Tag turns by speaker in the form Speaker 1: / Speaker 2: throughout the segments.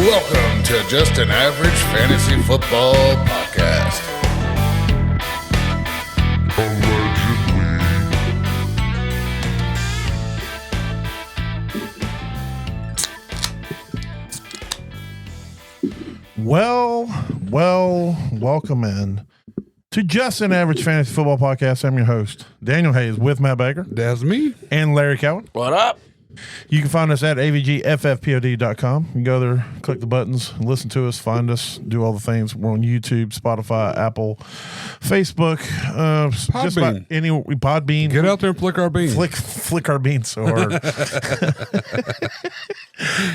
Speaker 1: Welcome to Just an Average Fantasy Football Podcast.
Speaker 2: Welcome in to Just an Average Fantasy Football Podcast. I'm your host, Daniel Hayes, with Matt Baker.
Speaker 3: That's me.
Speaker 2: And Larry Cowan.
Speaker 4: What up?
Speaker 2: You can find us at avgffpod.com. You can go there, click the buttons, listen to us, find us, do all the things. We're on YouTube, Spotify, Apple, Facebook, just about any Podbean.
Speaker 3: Get out there and flick our beans.
Speaker 2: Flick our beans so hard.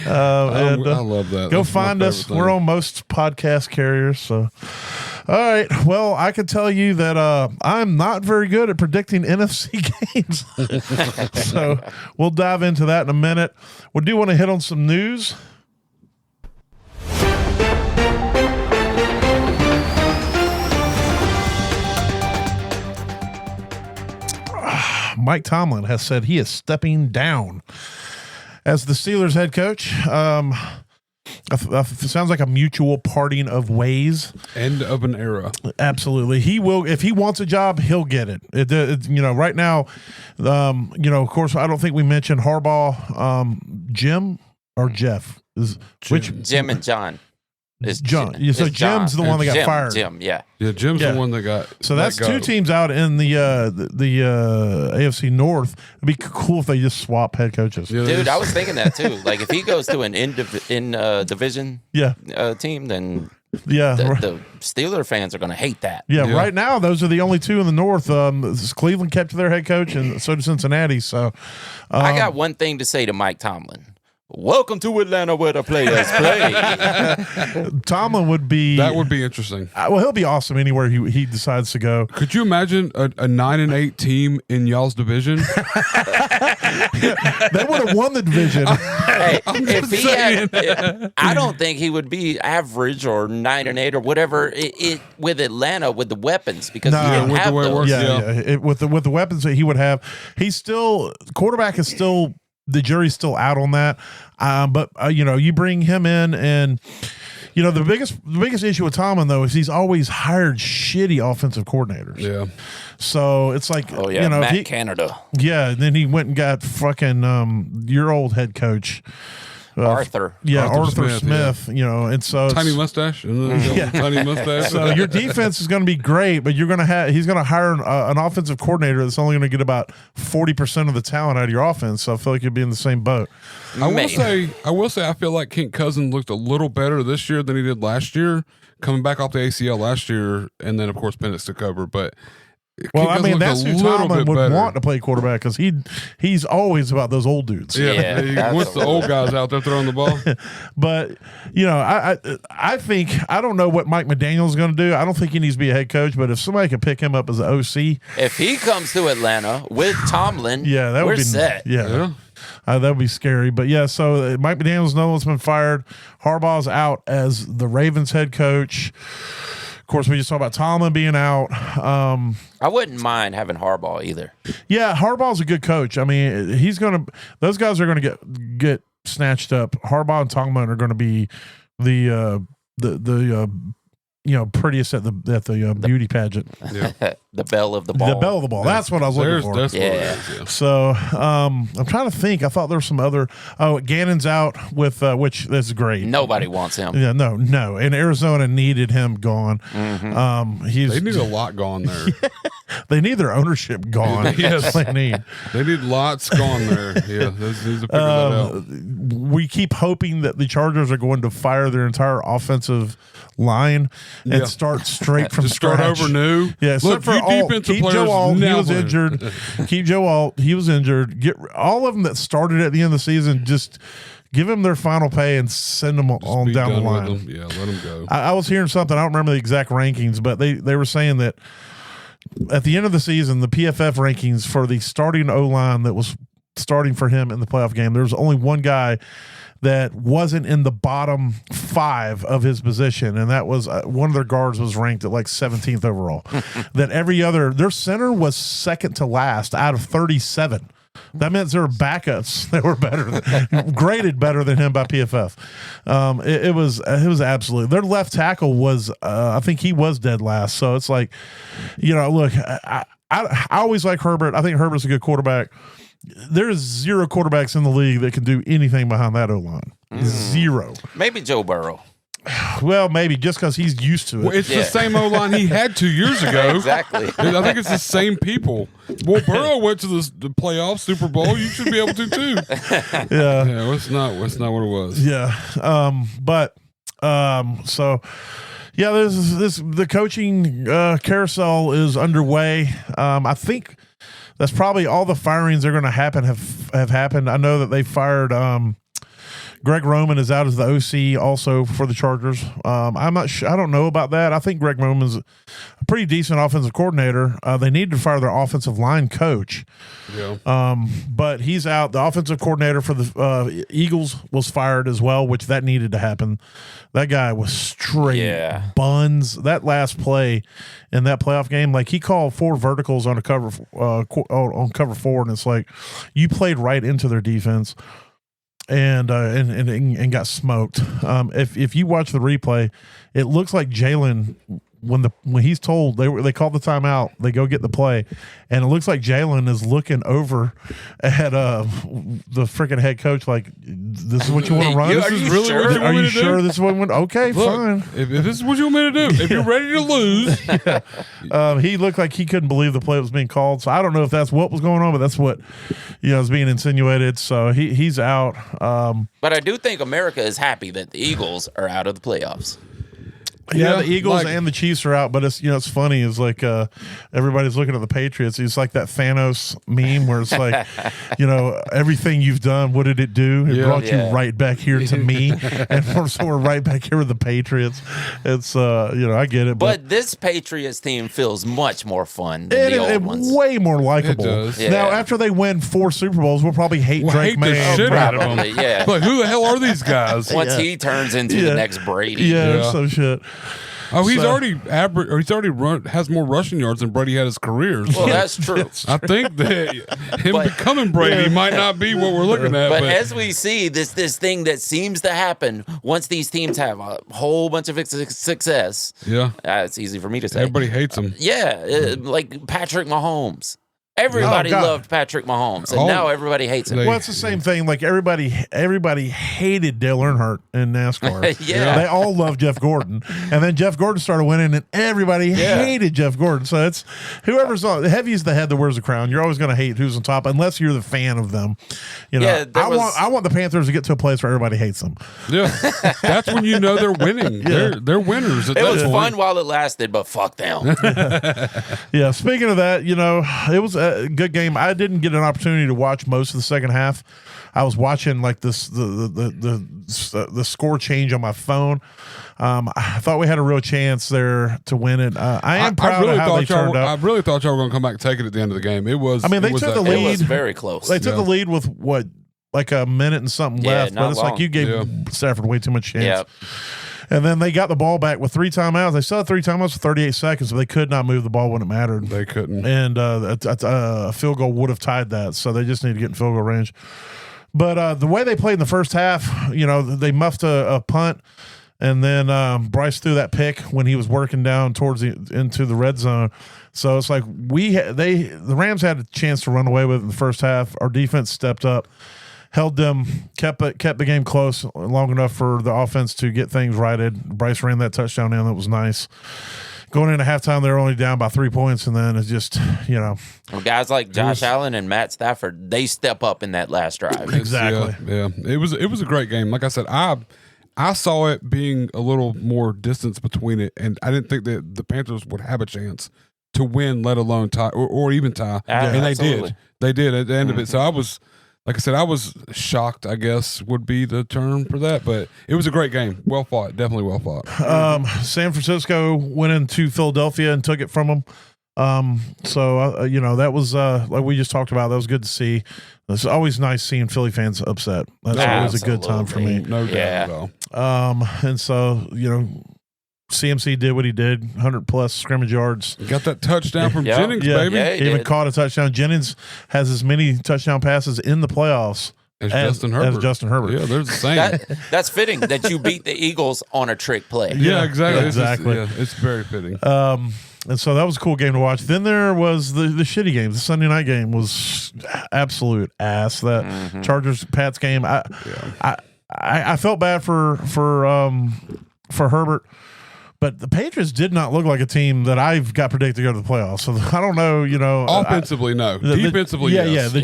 Speaker 3: I love that.
Speaker 2: Go
Speaker 3: That's
Speaker 2: find
Speaker 3: my
Speaker 2: us.
Speaker 3: favorite
Speaker 2: We're
Speaker 3: thing.
Speaker 2: on most podcast carriers. So, all right. Well, I can tell you that I'm not very good at predicting NFC games. So we'll dive into that in a minute. We do want to hit on some news. Mike Tomlin has said he is stepping down as the Steelers head coach. It sounds like a mutual parting of ways.
Speaker 3: End of an era.
Speaker 2: Absolutely. He will, if he wants a job, he'll get it. Right now, of course, I don't think we mentioned Harbaugh, Jim or Jeff.
Speaker 4: Jim and John.
Speaker 2: It's John. So Jim's the one that got fired.
Speaker 4: Jim, yeah.
Speaker 3: Yeah, Jim's the one that got.
Speaker 2: So that's two teams out in the AFC North. It'd be cool if they just swap head coaches.
Speaker 3: Yeah,
Speaker 4: Dude, I was thinking that too. Like if he goes to an division team, then the Steeler fans are going to hate that.
Speaker 2: Yeah, right now those are the only two in the North. Cleveland kept their head coach, and so did Cincinnati. So
Speaker 4: I got one thing to say to Mike Tomlin. Welcome to Atlanta, where the players play.
Speaker 2: Tomlin would be.
Speaker 3: That would be interesting.
Speaker 2: Well, he'll be awesome anywhere he decides to go.
Speaker 3: Could you imagine a 9-8 team in y'all's division?
Speaker 2: They would have won the division.
Speaker 4: Hey, if he had, I don't think he would be average or 9-8 or whatever it with Atlanta with the weapons because he didn't
Speaker 3: with
Speaker 4: have
Speaker 3: the way it
Speaker 4: those.
Speaker 3: works.
Speaker 2: With the weapons that he would have, quarterback is still. The jury's still out on that, but you bring him in, and the biggest issue with Tomlin though is he's always hired shitty offensive coordinators.
Speaker 3: Yeah,
Speaker 2: so it's like
Speaker 4: Matt Canada.
Speaker 2: Yeah, and then he went and got fucking your old head coach.
Speaker 4: Arthur
Speaker 2: Smith.
Speaker 3: Yeah.
Speaker 2: And so
Speaker 3: tiny mustache, tiny mustache.
Speaker 2: So your defense is going to be great, but he's going to hire an offensive coordinator that's only going to get about 40% of the talent out of your offense. So I feel like you'd be in the same boat.
Speaker 3: I will say, I feel like Kent Cousins looked a little better this year than he did last year, coming back off the ACL last year, and then of course Penix took over, but.
Speaker 2: Well, I mean, that's who Tomlin would want to play quarterback because he's always about those old dudes.
Speaker 3: Yeah, he wants the old guys out there throwing the ball.
Speaker 2: But I think I don't know what Mike McDaniel is going to do. I don't think he needs to be a head coach. But if somebody could pick him up as an OC,
Speaker 4: if he comes to Atlanta with Tomlin,
Speaker 2: that would be
Speaker 4: set.
Speaker 2: Yeah. That would be scary. But so Mike McDaniel's no one's been fired. Harbaugh's out as the Ravens head coach. Of course, we just talked about Tomlin being out.
Speaker 4: I wouldn't mind having Harbaugh either.
Speaker 2: Yeah, Harbaugh's a good coach. I mean, those guys are going to get snatched up. Harbaugh and Tomlin are going to be the prettiest at the beauty pageant.
Speaker 3: Yeah.
Speaker 4: The belle of the ball.
Speaker 2: The belle of the ball. That's what I was looking for.
Speaker 3: That's what it is, yeah.
Speaker 2: So I'm trying to think. I thought there were some other. Oh, Gannon's out with which is great.
Speaker 4: Nobody wants him.
Speaker 2: Yeah, no. And Arizona needed him gone.
Speaker 4: Mm-hmm.
Speaker 3: They need a lot gone there.
Speaker 2: They need their ownership gone.
Speaker 3: Yes.
Speaker 2: They need
Speaker 3: lots gone there. Yeah, they need to figure that out.
Speaker 2: We keep hoping that the Chargers are going to fire their entire offensive line and start straight from
Speaker 3: start
Speaker 2: scratch.
Speaker 3: over new.
Speaker 2: Yeah,
Speaker 3: look,
Speaker 2: for
Speaker 3: defensive
Speaker 2: keep
Speaker 3: players.
Speaker 2: Joe Alt, he was
Speaker 3: playing.
Speaker 2: injured. Keep Joe Alt, he was injured. Get all of them that started at the end of the season. Just give them their final pay and send them on down the line.
Speaker 3: Yeah, let them go.
Speaker 2: I was hearing something. I don't remember the exact rankings, but they were saying that at the end of the season, the PFF rankings for the starting O-line that was starting for him in the playoff game, there was only one guy that wasn't in the bottom 5 of his position, and that was one of their guards was ranked at like 17th overall. That every other, their center was second to last out of 37. That meant there were backups that were graded better than him by PFF. It was absolutely. Their left tackle was, I think he was dead last. So it's like, look, I always like Herbert. I think Herbert's a good quarterback. There's 0 quarterbacks in the league that can do anything behind that O-line. 0.
Speaker 4: Maybe Joe Burrow.
Speaker 2: Well, maybe just because he's used to it.
Speaker 3: Well, it's the same O-line he had 2 years ago.
Speaker 4: Exactly.
Speaker 3: I think it's the same people. Well, Burrow went to the playoffs, Super Bowl. You should be able to too.
Speaker 2: Yeah.
Speaker 3: Yeah, it's not what it was.
Speaker 2: Yeah. So yeah, the coaching carousel is underway. I think that's probably all the firings that are going to happen have happened. I know that they fired Greg Roman is out as the OC also for the Chargers. I'm not sure. I don't know about that. I think Greg Roman's a pretty decent offensive coordinator. They need to fire their offensive line coach.
Speaker 3: Yeah.
Speaker 2: But he's out. The offensive coordinator for the Eagles was fired as well, which that needed to happen. That guy was straight buns. That last play in that playoff game, like he called 4 verticals on a cover on cover 4, and it's like you played right into their defense. And got smoked. If you watch the replay, it looks like Jalen when he's told they call the timeout, they go get the play, and it looks like Jalen is looking over at the freaking head coach like, this is what you want to run?
Speaker 4: Are
Speaker 3: This is
Speaker 4: you
Speaker 3: really
Speaker 4: sure?
Speaker 3: what you
Speaker 2: Are
Speaker 3: want me
Speaker 2: you
Speaker 3: to
Speaker 2: sure
Speaker 3: do?
Speaker 2: this is what we want? Okay,
Speaker 3: Look,
Speaker 2: fine.
Speaker 3: If this is what you want me to do, if you're ready to lose,
Speaker 2: He looked like he couldn't believe the play was being called. So I don't know if that's what was going on, but that's what is being insinuated. So he's out.
Speaker 4: But I do think America is happy that the Eagles are out of the playoffs.
Speaker 2: Yeah, the Eagles
Speaker 3: like-
Speaker 2: and the Chiefs are out, but it's it's funny. It's like everybody's looking at the Patriots. It's like that Thanos meme where it's like, everything you've done, what did it do? It brought you right back here to me, and so we're right back here with the Patriots. It's I get it,
Speaker 4: But this Patriots team feels much more fun than the old
Speaker 2: and
Speaker 4: ones.
Speaker 2: way more likable.
Speaker 3: It does.
Speaker 2: Now,
Speaker 4: Yeah.
Speaker 2: after they win 4 Super Bowls, we'll probably hate Drake
Speaker 3: hate the
Speaker 2: May.
Speaker 3: shit out of them.
Speaker 4: Probably, yeah.
Speaker 3: Like, who the hell are these guys?
Speaker 4: Once he turns into
Speaker 2: Yeah.
Speaker 4: the next Brady.
Speaker 2: Yeah,
Speaker 3: Yeah.
Speaker 2: so shit.
Speaker 3: Oh, he's
Speaker 2: So-
Speaker 3: already has more rushing yards than Brady had his career. So
Speaker 4: Well, that's true.
Speaker 3: I think that him
Speaker 4: But-
Speaker 3: becoming Brady might not be what we're looking at.
Speaker 4: But as we see, this thing that seems to happen once these teams have a whole bunch of success,
Speaker 3: yeah,
Speaker 4: it's easy for me to say.
Speaker 3: everybody hates him.
Speaker 4: Yeah, like Patrick Mahomes. Everybody
Speaker 2: Oh, God.
Speaker 4: loved Patrick Mahomes, and
Speaker 3: Oh.
Speaker 4: now everybody hates him.
Speaker 3: They-
Speaker 2: Well, it's the same thing. Like everybody hated Dale Earnheart in NASCAR.
Speaker 4: Yeah.
Speaker 2: They all loved Jeff Gordon, and then Jeff Gordon started winning, and everybody hated Jeff Gordon. So it's whoever's on heavy is the head that wears the crown. You're always going to hate who's on top, unless you're the fan of them.
Speaker 4: Yeah, there
Speaker 2: I want the Panthers to get to a place where everybody hates them.
Speaker 3: Yeah, that's when you know they're winning. They're winners. At
Speaker 4: It
Speaker 3: that
Speaker 4: was
Speaker 3: point.
Speaker 4: fun while it lasted, but fuck them.
Speaker 2: Yeah. Speaking of that, it was a good game. I didn't get an opportunity to watch most of the second half. I was watching like the score change on my phone. I thought we had a real chance there to win it. I am proud of how they turned
Speaker 3: I
Speaker 2: out.
Speaker 3: really thought y'all were going to come back and take it at the end of the game. It was.
Speaker 2: I mean, they
Speaker 3: it was
Speaker 2: took
Speaker 3: that
Speaker 2: the
Speaker 4: It
Speaker 2: lead.
Speaker 4: was very close.
Speaker 2: They took the lead with what, like a minute and something
Speaker 4: Yeah,
Speaker 2: left, but
Speaker 4: not
Speaker 2: it's
Speaker 4: long.
Speaker 2: like you gave
Speaker 3: Yeah.
Speaker 2: Stafford way too much chance.
Speaker 4: Yep.
Speaker 2: And then they got the ball back with 3 timeouts. They still had 3 timeouts for 38 seconds, but they could not move the ball when it mattered.
Speaker 3: They couldn't.
Speaker 2: And a field goal would have tied that, so they just need to get in field goal range. But the way they played in the first half, they muffed a punt, and then Bryce threw that pick when he was working down towards into the red zone. So it's like the Rams had a chance to run away with it in the first half. Our defense stepped up, held them, kept the game close long enough for the offense to get things righted. Bryce ran that touchdown in. That was nice. Going into halftime, they were only down by 3 points, and then it's just,
Speaker 4: Well, guys like Josh Allen and Matt Stafford, they step up in that last drive.
Speaker 2: Exactly.
Speaker 3: Yeah. It was a great game. Like I said, I saw it being a little more distance between it, and I didn't think that the Panthers would have a chance to win, let alone tie or even tie. And they
Speaker 4: absolutely.
Speaker 3: did. They did at the end of it. So I was. Like I said, I was shocked, I guess, would be the term for that. But it was a great game. Well fought. Definitely well fought.
Speaker 2: San Francisco went into Philadelphia and took it from them. That was like we just talked about. That was good to see. It's always nice seeing Philly fans upset. That's always a good time for me.
Speaker 3: No doubt
Speaker 4: Yeah.
Speaker 3: at all.
Speaker 2: And so CMC did what he did, 100+ scrimmage yards.
Speaker 3: Got that touchdown from
Speaker 4: Yeah.
Speaker 3: Jennings,
Speaker 2: Yeah.
Speaker 3: baby.
Speaker 4: Yeah, he
Speaker 2: Even
Speaker 4: did.
Speaker 2: caught a touchdown. Jennings has as many touchdown passes in the playoffs
Speaker 3: As Justin Herbert. Yeah, they're the same.
Speaker 4: That's fitting that you beat the Eagles on a trick play.
Speaker 3: yeah, exactly.
Speaker 2: Yeah,
Speaker 3: It's just-
Speaker 2: exactly.
Speaker 3: it's very fitting.
Speaker 2: And so that was a cool game to watch. Then there was the shitty game. The Sunday night game was absolute ass. That Chargers Pats game. I felt bad for Herbert, but the Patriots did not look like a team that I've got predicted to go to the playoffs. So I don't know.
Speaker 3: Offensively, no. Defensively,
Speaker 2: yeah,
Speaker 3: yes.
Speaker 2: yeah.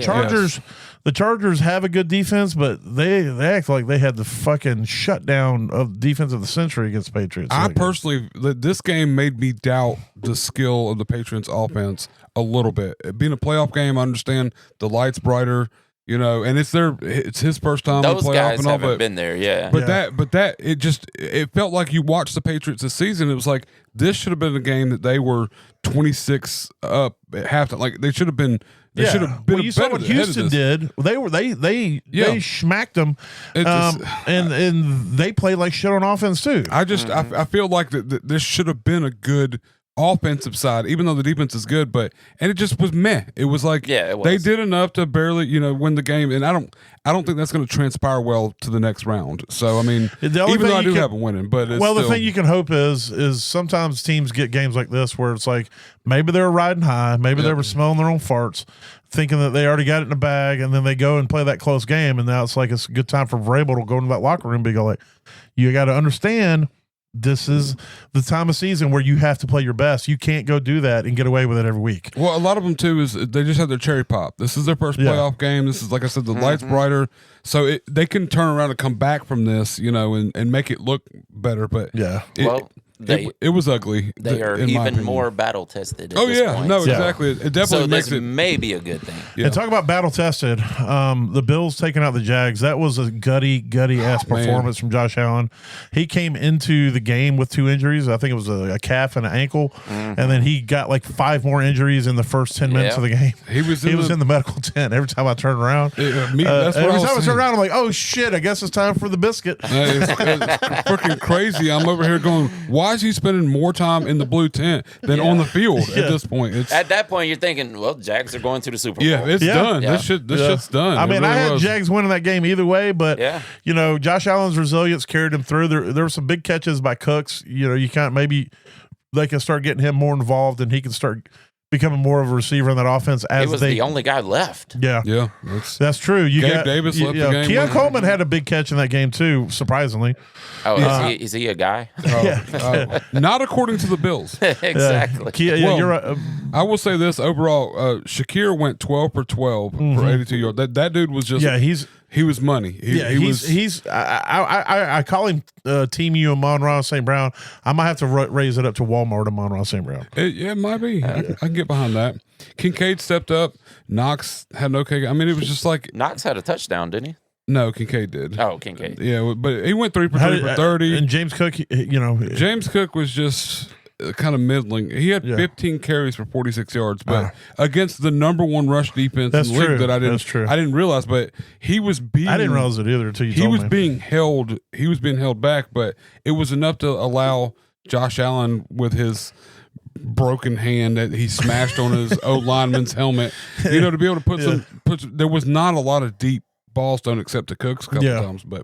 Speaker 2: The Chargers have a good defense, but they act like they had the fucking shutdown of defense of the century against the Patriots.
Speaker 3: I personally, this game made me doubt the skill of the Patriots offense a little bit. Being a playoff game, I understand the lights brighter, and it's his first time in the
Speaker 4: Those
Speaker 3: playoff
Speaker 4: guys
Speaker 3: and all,
Speaker 4: haven't
Speaker 3: but
Speaker 4: been there, yeah.
Speaker 3: But it felt like you watched the Patriots this season. It was like this should have been a game that they were 26 up at halftime. Like they should have been. They should have been.
Speaker 2: Well, you saw what Houston did. They smacked them, and they played like shit on offense too.
Speaker 3: I feel like that this should have been a good offensive side, even though the defense is good, and it just was meh. It was like they did enough to barely, win the game, and I don't think that's going to transpire well to the next round. So I mean, even though I do have them winning, but it's
Speaker 2: the thing you can hope is sometimes teams get games like this where it's like maybe they were riding high, maybe they were smelling their own farts, thinking that they already got it in the bag, and then they go and play that close game, and now it's like it's a good time for Vrabel to go into that locker room and be like, you got to understand. This is the time of season where you have to play your best. You can't go do that and get away with it every week.
Speaker 3: Well, a lot of them too is they just have their cherry pop. This is their first playoff game. This is, like I said, the lights brighter, so they can turn around and come back from this, and make it look better. But it was ugly.
Speaker 4: They are even more battle tested.
Speaker 3: Oh yeah,
Speaker 4: point.
Speaker 3: no, exactly. It definitely makes it
Speaker 4: maybe a good thing.
Speaker 3: Yeah.
Speaker 2: And talk about battle tested. The Bills taking out the Jags. That was a gutty ass performance from Josh Allen. He came into the game with 2 injuries. I think it was a calf and an ankle, and then he got like 5 more injuries in the first 10 minutes of the game.
Speaker 3: He was in
Speaker 2: the medical tent. Every time I turn around,
Speaker 3: every time
Speaker 2: I turn around, I'm like, oh shit! I guess it's time for the biscuit.
Speaker 3: It's freaking crazy. I'm over here going, why is he spending more time in the blue tent than on the field at this point?
Speaker 4: At that point, you're thinking, well, Jags are going to the Super Bowl.
Speaker 3: Yeah, it's done.
Speaker 4: Yeah.
Speaker 3: This shit's done.
Speaker 2: I mean,
Speaker 3: really
Speaker 2: I had
Speaker 3: was.
Speaker 2: Jags winning that game either way, but Josh Allen's resilience carried him through. There were some big catches by Cooks. You can't maybe they can start getting him more involved, and he can start becoming more of a receiver in that offense. As
Speaker 4: he was the only guy left.
Speaker 2: Yeah, that's true.
Speaker 3: Gabe Davis left the game.
Speaker 2: Keon Coleman had a big catch in that game too, surprisingly.
Speaker 4: Oh, is he a guy?
Speaker 3: Not according to the Bills.
Speaker 4: Exactly.
Speaker 2: You're right.
Speaker 3: I will say this overall: Shakir went 12 for 12 for 82 yards. That dude was just he was money.
Speaker 2: I call him Team U and Amon-Ra St. Brown. I might have to raise it up to Walmart Amon-Ra St. Brown.
Speaker 3: It might be. I can get behind that. Kincaid stepped up. Knox had an okay. I mean, it was just like
Speaker 4: Knox had a touchdown, didn't he?
Speaker 3: No, Kincaid did.
Speaker 4: Oh, Kincaid.
Speaker 3: Yeah, but he went 3 for 30.
Speaker 2: And James Cook,
Speaker 3: James Cook was just kind of middling. He had 15 carries for 46 yards, but against the number 1 rush defense in the league that I didn't realize. But he was being.
Speaker 2: I didn't realize it either until you told me.
Speaker 3: He was being held back, but it was enough to allow Josh Allen with his broken hand that he smashed on his O lineman's helmet. To be able to put some. There was not a lot of deep balls thrown except to Cooks a couple times, but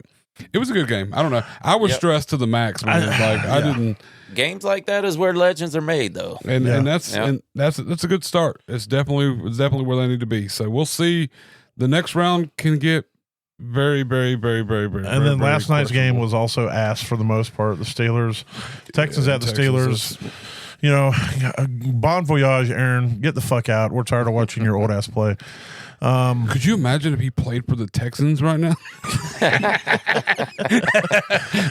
Speaker 3: it was a good game. I don't know. I was stressed to the max, man. I didn't.
Speaker 4: Games like that is where legends are made, though,
Speaker 3: and that's a good start. It's definitely where they need to be. So we'll see. The next round can get very, very, very, very, very.
Speaker 2: And then last night's game was also ass for the most part. The Steelers, Texans at the Steelers. Bon voyage, Aaron. Get the fuck out. We're tired of watching your old ass play.
Speaker 3: Could you imagine if he played for the Texans right now?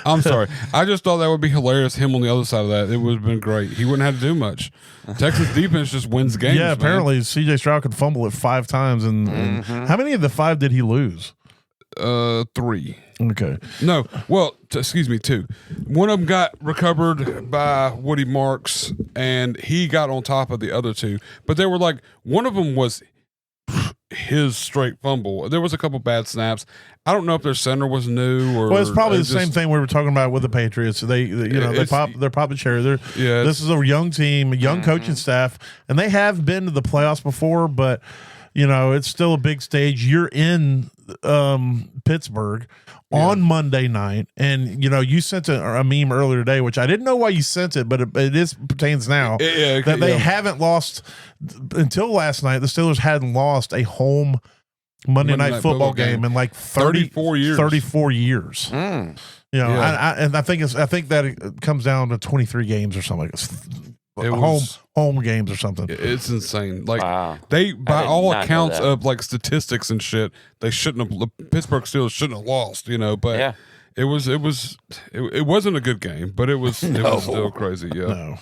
Speaker 3: I'm sorry. I just thought that would be hilarious. Him on the other side of that, it would have been great. He wouldn't have to do much. Texas defense just wins games.
Speaker 2: Yeah, apparently CJ Stroud could fumble it 5 times. And how many of the 5 did he lose?
Speaker 3: 3.
Speaker 2: Okay.
Speaker 3: No. Well, excuse me, 2. One of them got recovered by Woody Marks, and he got on top of the other 2. But they were like, one of them was. his straight fumble. There was a couple bad snaps. I don't know if their center was new or.
Speaker 2: Well, it's probably the same thing we were talking about with the Patriots. They're popping cherry. This is a young team, a young coaching staff, and they have been to the playoffs before, but it's still a big stage. You're in Pittsburgh on Monday night, and you sent a meme earlier today, which I didn't know why you sent it, but it pertains now that they haven't lost until last night. The Steelers hadn't lost a home Monday night football game in like 34 years. 34 years. And I think that it comes down to 23 games or something. Home games or something.
Speaker 3: It's insane. Like they, by all accounts of like statistics and shit, they shouldn't have. The Pittsburgh Steelers shouldn't have lost. But it wasn't a good game, but it was still crazy. Yeah.
Speaker 2: No.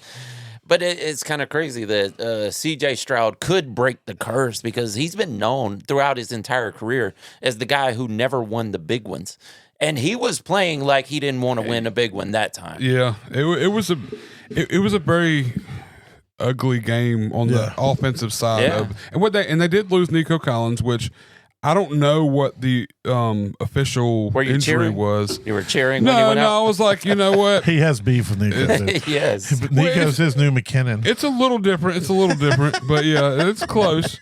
Speaker 4: But it's kind of crazy that C.J. Stroud could break the curse because he's been known throughout his entire career as the guy who never won the big ones. And he was playing like he didn't want to win a big one that time.
Speaker 3: Yeah, it was a very ugly game on the offensive side of, and they did lose Nico Collins, which I don't know what the official injury
Speaker 4: cheering?
Speaker 3: was.
Speaker 4: You were cheering when he went out?
Speaker 3: I was like, you know what?
Speaker 2: He has beef with Nico.
Speaker 4: Yes.
Speaker 2: Nico's his new McKinnon.
Speaker 3: It's a little different, but yeah, it's close.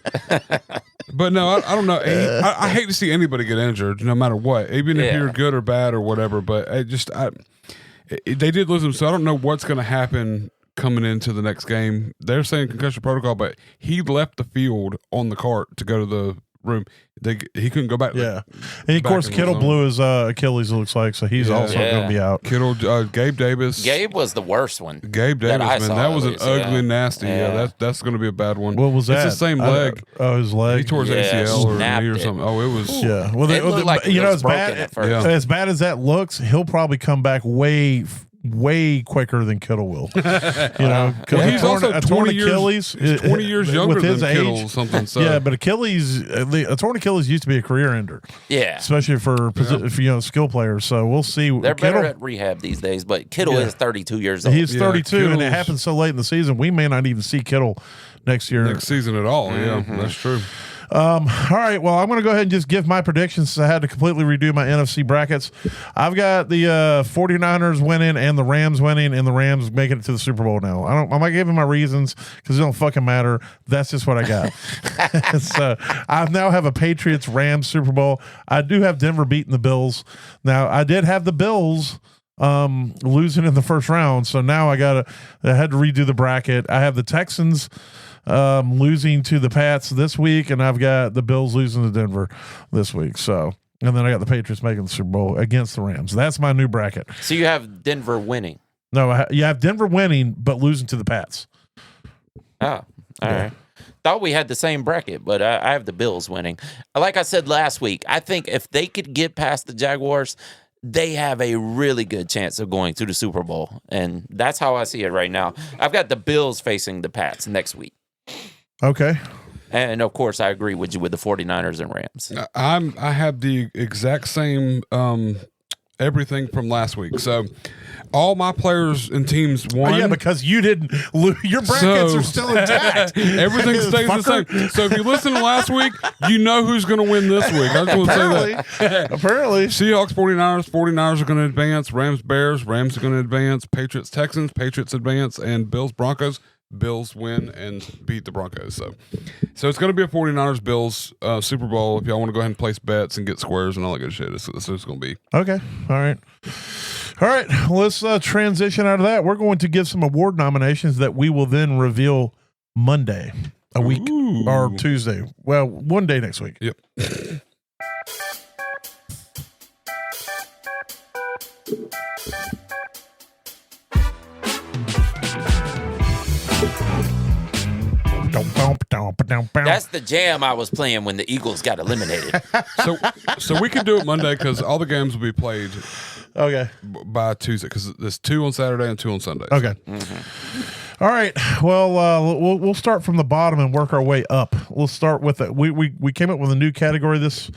Speaker 3: But no, I don't know. I hate to see anybody get injured, no matter what, even if you're good or bad or whatever. But they did lose him, so I don't know what's going to happen coming into the next game. They're saying concussion protocol, but he left the field on the cart to go to the room. He couldn't go back.
Speaker 2: Yeah, and of course Kittle blew his Achilles. It looks like, so he's also going to be out.
Speaker 3: Kittle, Gabe Davis.
Speaker 4: Gabe was the worst one.
Speaker 3: Gabe Davis, that was an ugly, nasty. Yeah, that's going to be a bad one.
Speaker 2: What was that?
Speaker 3: It's the same leg.
Speaker 2: His leg.
Speaker 3: He tore his ACL or knee or something. Oh, it was.
Speaker 2: Yeah. Well, as bad as that looks, he'll probably come back way quicker than Kittle will.
Speaker 3: He's also
Speaker 2: a torn Achilles.
Speaker 3: He's 20 years younger
Speaker 2: with his
Speaker 3: than Kittle
Speaker 2: age.
Speaker 3: or something. So.
Speaker 2: Yeah, but a torn Achilles used to be a career ender.
Speaker 4: Yeah,
Speaker 2: especially for skill players. So we'll see.
Speaker 4: They're better at rehab these days. But Kittle is 32 years old.
Speaker 2: He's 32, and it happens so late in the season. We may not even see Kittle next season
Speaker 3: at all. Yeah, that's true.
Speaker 2: All right, well, I'm going to go ahead and just give my predictions. I had to completely redo my NFC brackets. I've got the 49ers winning and the Rams winning, and the Rams making it to the Super Bowl now. I'm not giving my reasons because it don't fucking matter. That's just what I got. So I now have a Patriots-Rams Super Bowl. I do have Denver beating the Bills. Now, I did have the Bills losing in the first round, so now I had to redo the bracket. I have the Texans losing to the Pats this week, and I've got the Bills losing to Denver this week. So, and then I got the Patriots making the Super Bowl against the Rams. That's my new bracket.
Speaker 4: So you have Denver winning.
Speaker 2: No, you have Denver winning, but losing to the Pats.
Speaker 4: Oh, all right. Thought we had the same bracket, but I have the Bills winning. Like I said last week, I think if they could get past the Jaguars, they have a really good chance of going to the Super Bowl. And that's how I see it right now. I've got the Bills facing the Pats next week.
Speaker 2: Okay.
Speaker 4: And of course, I agree with you with the 49ers and Rams.
Speaker 3: I have the exact same everything from last week. So all my players and teams won.
Speaker 2: Oh, yeah, because you didn't lose. Your brackets are still intact.
Speaker 3: Everything stays the same. So if you listen to last week, you know who's going to win this week. I just want to say that.
Speaker 2: Apparently.
Speaker 3: Seahawks, 49ers are going to advance. Rams, Bears are going to advance. Patriots, Texans, Patriots advance. And Bills, Broncos. Bills win and beat the Broncos. So it's going to be a 49ers Bills Super Bowl. If y'all want to go ahead and place bets and get squares and all that good shit, that's what it's going to be.
Speaker 2: Okay. All right. Let's transition out of that. We're going to give some award nominations that we will then reveal Monday, a week or Tuesday. Well, one day next week.
Speaker 3: Yep.
Speaker 4: That's the jam I was playing when the Eagles got eliminated.
Speaker 3: So we could do it Monday because all the games will be played.
Speaker 2: Okay.
Speaker 3: By Tuesday because there's 2 on Saturday and 2 on Sunday.
Speaker 2: Okay. All right. Well, we'll start from the bottom and work our way up. We'll start with it. We came up with a new category this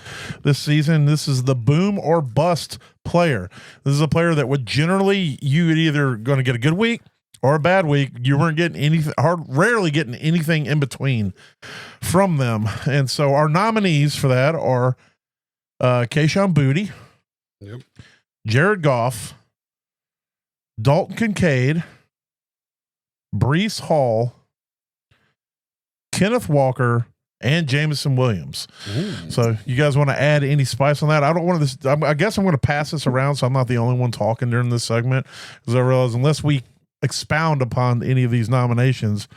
Speaker 2: season. This is the boom or bust player. This is a player that would generally you would either going to get a good week or a bad week, you weren't getting anything, rarely getting anything in between from them. And so our nominees for that are Kayshon Boutte,
Speaker 3: Yep.
Speaker 2: Jared Goff, Dalton Kincaid, Breece Hall, Kenneth Walker, and Jameson Williams.
Speaker 3: Ooh.
Speaker 2: So you guys want to add any spice on that? I don't want to. I guess I'm going to pass this around, so I'm not the only one talking during this segment, because I realize unless we expound upon any of these nominations,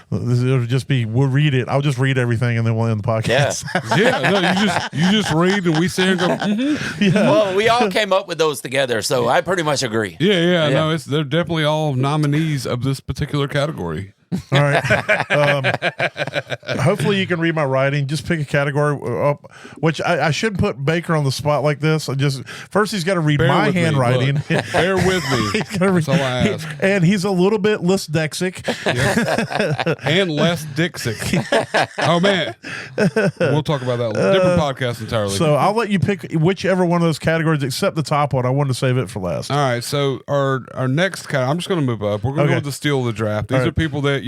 Speaker 2: it'll just be we'll read it. I'll just read everything and then we'll end the podcast.
Speaker 3: Yeah, no, you just read and we sit here and go. Mm-hmm.
Speaker 2: Yeah.
Speaker 4: Well, we all came up with those together, so I pretty much agree.
Speaker 3: Yeah. No, they're definitely all nominees of this particular category.
Speaker 2: All right. Hopefully you can read my writing. Just pick a category, which I shouldn't put Baker on the spot like this. First he's got to read my handwriting.
Speaker 3: Bear with me. That's all I ask.
Speaker 2: And he's a little bit less dexic.
Speaker 3: Yep. And less Dixic. Oh man, we'll talk about that. Different podcast entirely.
Speaker 2: So I'll let you pick whichever one of those categories, except the top one. I wanted to save it for last.
Speaker 3: All right. So our next category, I'm just going to move up. We're going to go with the steal of the draft. These are people that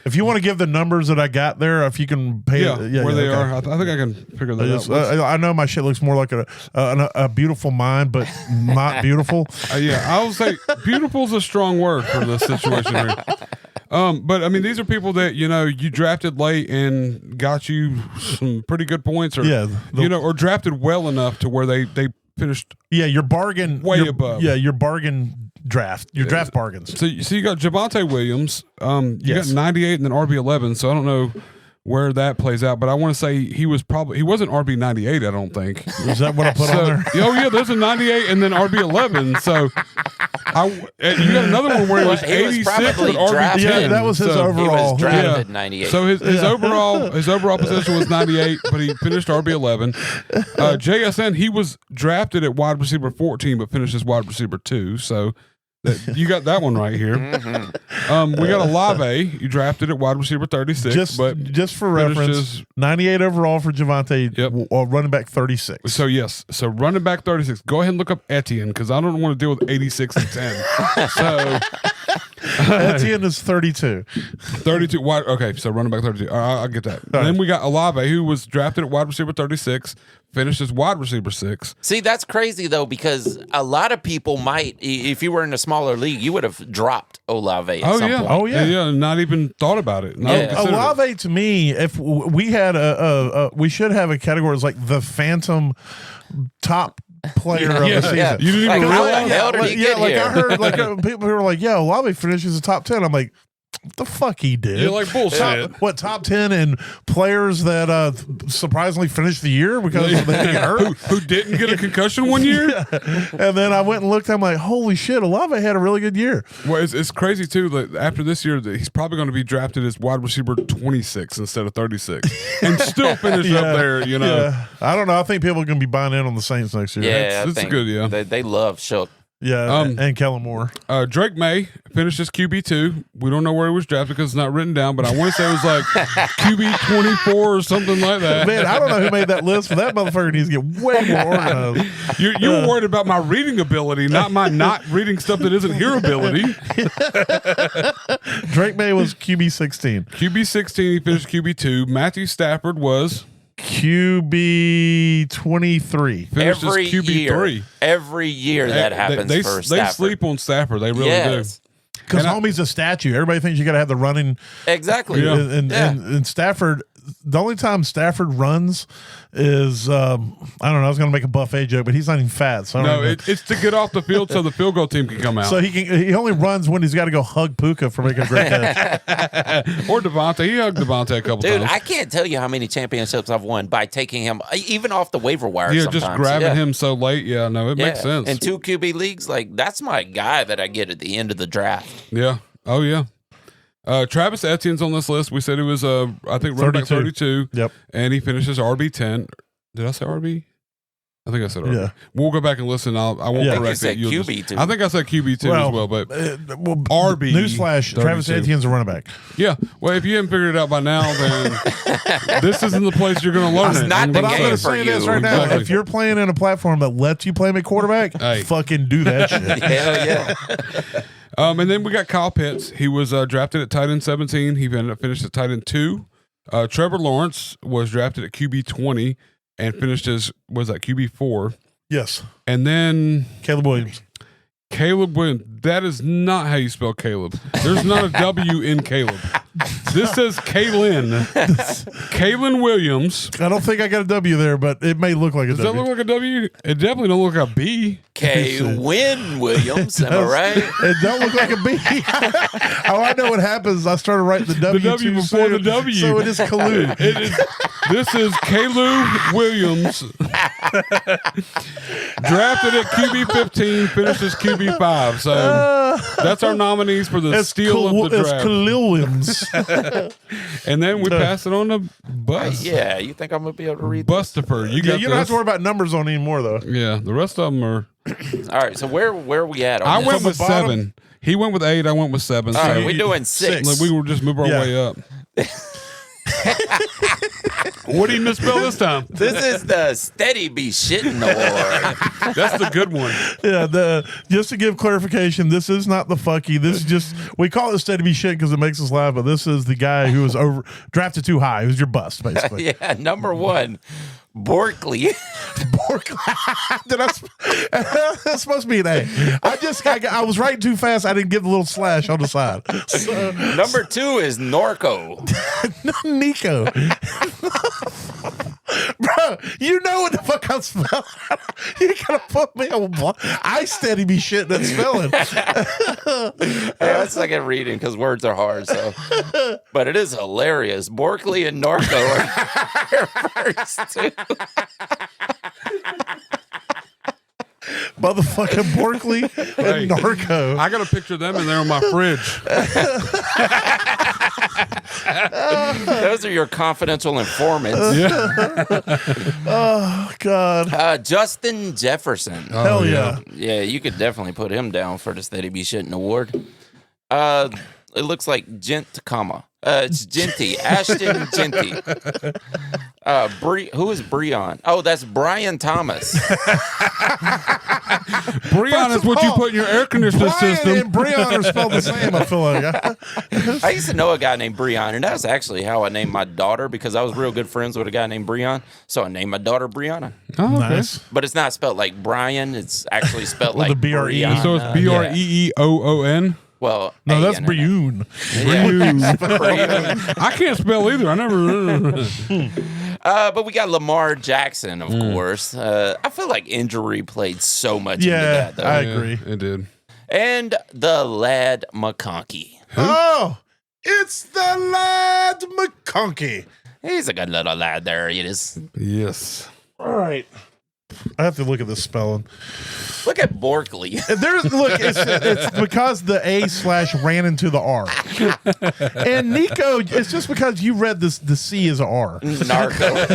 Speaker 2: if you want to give the numbers that I got there, if you can pay
Speaker 3: where they are, I think I can figure that out.
Speaker 2: I know my shit looks more like a beautiful mind, but not beautiful.
Speaker 3: I will say beautiful is a strong word for this situation here. But I mean, these are people that you drafted late and got you some pretty good points, or or drafted well enough to where they finished.
Speaker 2: Yeah, your bargain
Speaker 3: above.
Speaker 2: Yeah, your bargain draft, draft bargains.
Speaker 3: So you got Javonte Williams. You got 98 and then RB11. So I don't know where that plays out, but I want to say he wasn't RB 98. I don't think.
Speaker 2: Is that what I put on there?
Speaker 3: Oh yeah, there's a 98 and then RB 11. So you got another one where it was 86 with RB 10.
Speaker 2: Yeah, that was his overall.
Speaker 4: He was drafted 98.
Speaker 3: So his overall position was 98, but he finished RB 11. JSN, he was drafted at wide receiver 14, but finished as wide receiver 2. So. You got that one right here. Mm-hmm. We got Olave. You drafted at wide receiver 36.
Speaker 2: Just for reference, 98 overall for Javonte, running back 36.
Speaker 3: So yes, running back 36. Go ahead and look up Etienne because I don't want to deal with 86 and 10. So
Speaker 2: Etienne is 32.
Speaker 3: 32. Okay, so running back 32. I'll get that. Then we got Olave, who was drafted at wide receiver 36. Finished as wide receiver 6.
Speaker 4: See, that's crazy though, because a lot of people might, if you were in a smaller league, you would have dropped Olave at some point.
Speaker 3: Oh yeah, not even thought about it.
Speaker 2: Olave to me, if we had we should have a category that's like the phantom top player of the season.
Speaker 3: Yeah. You didn't even realize.
Speaker 2: I heard people who were like, "Yeah, Olave finishes the top 10." I'm like, what the fuck he did?
Speaker 3: You're like bullshit.
Speaker 2: Top 10 and players that surprisingly finished the year because they didn't get hurt?
Speaker 3: Who didn't get a concussion one year?
Speaker 2: Yeah. And then I went and looked. I'm like, holy shit, Olave had a really good year.
Speaker 3: Well, it's crazy too that after this year, that he's probably going to be drafted as wide receiver 26 instead of 36, and still finish up there.
Speaker 2: Yeah. I don't know. I think people are going to be buying in on the Saints next year.
Speaker 4: Yeah,
Speaker 3: it's good. Yeah,
Speaker 4: they love Shook.
Speaker 2: Yeah, and Kellen Moore.
Speaker 3: Drake May finished as QB2. We don't know where he was drafted because it's not written down, but I want to say it was like QB24 or something like that.
Speaker 2: Man, I don't know who made that list, but that motherfucker needs to get way more organized.
Speaker 3: You were worried about my reading ability, not my not reading stuff that isn't hearability.
Speaker 2: Drake May was QB16.
Speaker 3: QB16, he finished QB2. Matthew Stafford was...
Speaker 2: QB 23.
Speaker 3: Finished as QB3.
Speaker 4: Every year that happens for Stafford.
Speaker 3: They sleep on Stafford. They really do.
Speaker 2: Because homie's a statue. Everybody thinks you got to have the running.
Speaker 4: Exactly.
Speaker 2: And Stafford, the only time Stafford runs is, I don't know, I was going to make a buffet joke, but he's not even fat. So
Speaker 3: it's to get off the field so the field goal team can come out.
Speaker 2: So he only runs when he's got to go hug Puka for making a great catch.
Speaker 3: Or Devontae. He hugged Devontae a couple times.
Speaker 4: Dude, I can't tell you how many championships I've won by taking him, even off the waiver wire.
Speaker 3: Yeah,
Speaker 4: sometimes.
Speaker 3: just grabbing him so late. Yeah, no, it makes sense.
Speaker 4: In 2 QB leagues, that's my guy that I get at the end of the draft.
Speaker 3: Yeah. Oh, yeah. Travis Etienne's on this list. We said he was, I think, running back 32.
Speaker 2: Yep. And
Speaker 3: he finishes RB10. Did I say RB? I think I said RB. Yeah. We'll go back and listen. I won't correct it.
Speaker 4: QB2.
Speaker 3: I think I said QB2 as well, but RB.
Speaker 2: Newsflash, 32. Travis Etienne's a running back.
Speaker 3: Yeah. Well, if you haven't figured it out by now, then this isn't the place you're going to learn it.
Speaker 4: But I'm going to say
Speaker 2: this right now. Exactly. If you're playing in a platform that lets you play me quarterback, fucking do that shit.
Speaker 4: Hell yeah.
Speaker 3: And then we got Kyle Pitts. He was drafted at tight end 17. He ended up finished at tight end 2. Trevor Lawrence was drafted at QB 20 and finished as QB 4.
Speaker 2: Yes.
Speaker 3: And then
Speaker 2: Caleb Williams.
Speaker 3: That is not how you spell Caleb. There's not a W in Caleb. This says Kalen. Kalen Williams.
Speaker 2: I don't think I got a W there, but it may look like a
Speaker 3: Does
Speaker 2: W.
Speaker 3: that look like a W? It definitely don't look like a B.
Speaker 4: Win Williams, am I right?
Speaker 2: It don't look like a B. Oh, I know what happens. I started writing the W,
Speaker 3: W
Speaker 2: too
Speaker 3: before
Speaker 2: soon,
Speaker 3: the W.
Speaker 2: so it is Kalu.
Speaker 3: This is Kalu Williams. Drafted at QB 15, finished as QB 5. So that's our nominees for the steal of the draft.
Speaker 2: It's Khalil Williams.
Speaker 3: And then we pass it on to Bus.
Speaker 4: Yeah, you think I'm gonna be able to read this?
Speaker 3: Bustifer. You
Speaker 2: Yeah,
Speaker 3: got
Speaker 2: you don't have
Speaker 3: this.
Speaker 2: to worry about numbers on anymore, though.
Speaker 3: Yeah, the rest of them are.
Speaker 4: All right, so where are we at? On
Speaker 3: I
Speaker 4: this?
Speaker 3: went
Speaker 2: From the
Speaker 3: with
Speaker 2: bottom?
Speaker 3: 7. He went with 8. I went with 7.
Speaker 4: All
Speaker 3: So
Speaker 4: right, we're doing 6.
Speaker 3: like, we will just move our
Speaker 2: Yeah.
Speaker 3: way up. What did he misspell this time?
Speaker 4: This is the Steady Be Shitting Award.
Speaker 3: That's the good one.
Speaker 2: Yeah, just to give clarification, this is not the fucky. This is just, we call it steady be shit because it makes us laugh, but this is the guy who was drafted too high. Who's your bust, basically.
Speaker 4: Yeah, number 1, Borkley.
Speaker 2: That's supposed to be an A. I was writing too fast. I didn't get the little slash on the side. So,
Speaker 4: Number 2 is Norco.
Speaker 2: Nico. Bro, you know what the fuck I'm spelling. You gotta put me on block. I steady be shit at spelling.
Speaker 4: Yeah, it's like a reading because words are hard. So, but it is hilarious. Borkley and Norco are first two.
Speaker 2: Motherfucking Borkley
Speaker 3: Hey.
Speaker 2: and Narco.
Speaker 3: I got a picture of them in there on my fridge.
Speaker 4: Those are your confidential informants.
Speaker 2: Oh, God.
Speaker 4: Justin Jefferson.
Speaker 2: Hell yeah.
Speaker 4: Yeah, you could definitely put him down for the Steady Be Shitting Award. It looks like it's Genty. Ashton Genty. Who is Breon? Oh, that's Brian Thomas.
Speaker 3: Breon is what you put in your air conditioning
Speaker 2: Brian
Speaker 3: system.
Speaker 2: and Breon are spelled the same, I feel like.
Speaker 4: I used to know a guy named Breon, and that's actually how I named my daughter because I was real good friends with a guy named Breon. So I named my daughter Brianna.
Speaker 3: Oh, okay.
Speaker 2: Nice.
Speaker 4: But it's not spelled like Brian. It's actually spelled
Speaker 2: With
Speaker 4: like
Speaker 2: a BRE.
Speaker 4: Brianna.
Speaker 3: So it's Breeoon.
Speaker 4: Well,
Speaker 2: No,
Speaker 4: A
Speaker 2: that's
Speaker 4: in it.
Speaker 2: Brioon.
Speaker 4: Yeah. Breon.
Speaker 3: I can't spell either. I never.
Speaker 4: But we got Lamar Jackson, of course. I feel like injury played so much into
Speaker 2: Yeah,
Speaker 4: that, though.
Speaker 2: I agree.
Speaker 3: It did.
Speaker 4: And the lad McConkey.
Speaker 2: Oh, it's the lad McConkey.
Speaker 4: He's a good little lad there. He is.
Speaker 3: Yes.
Speaker 2: All right. I have to look at this spelling.
Speaker 4: Look at Borkley.
Speaker 2: It's because the A/ ran into the R. And Nico, it's just because you read this, the C as a R.
Speaker 4: Narco.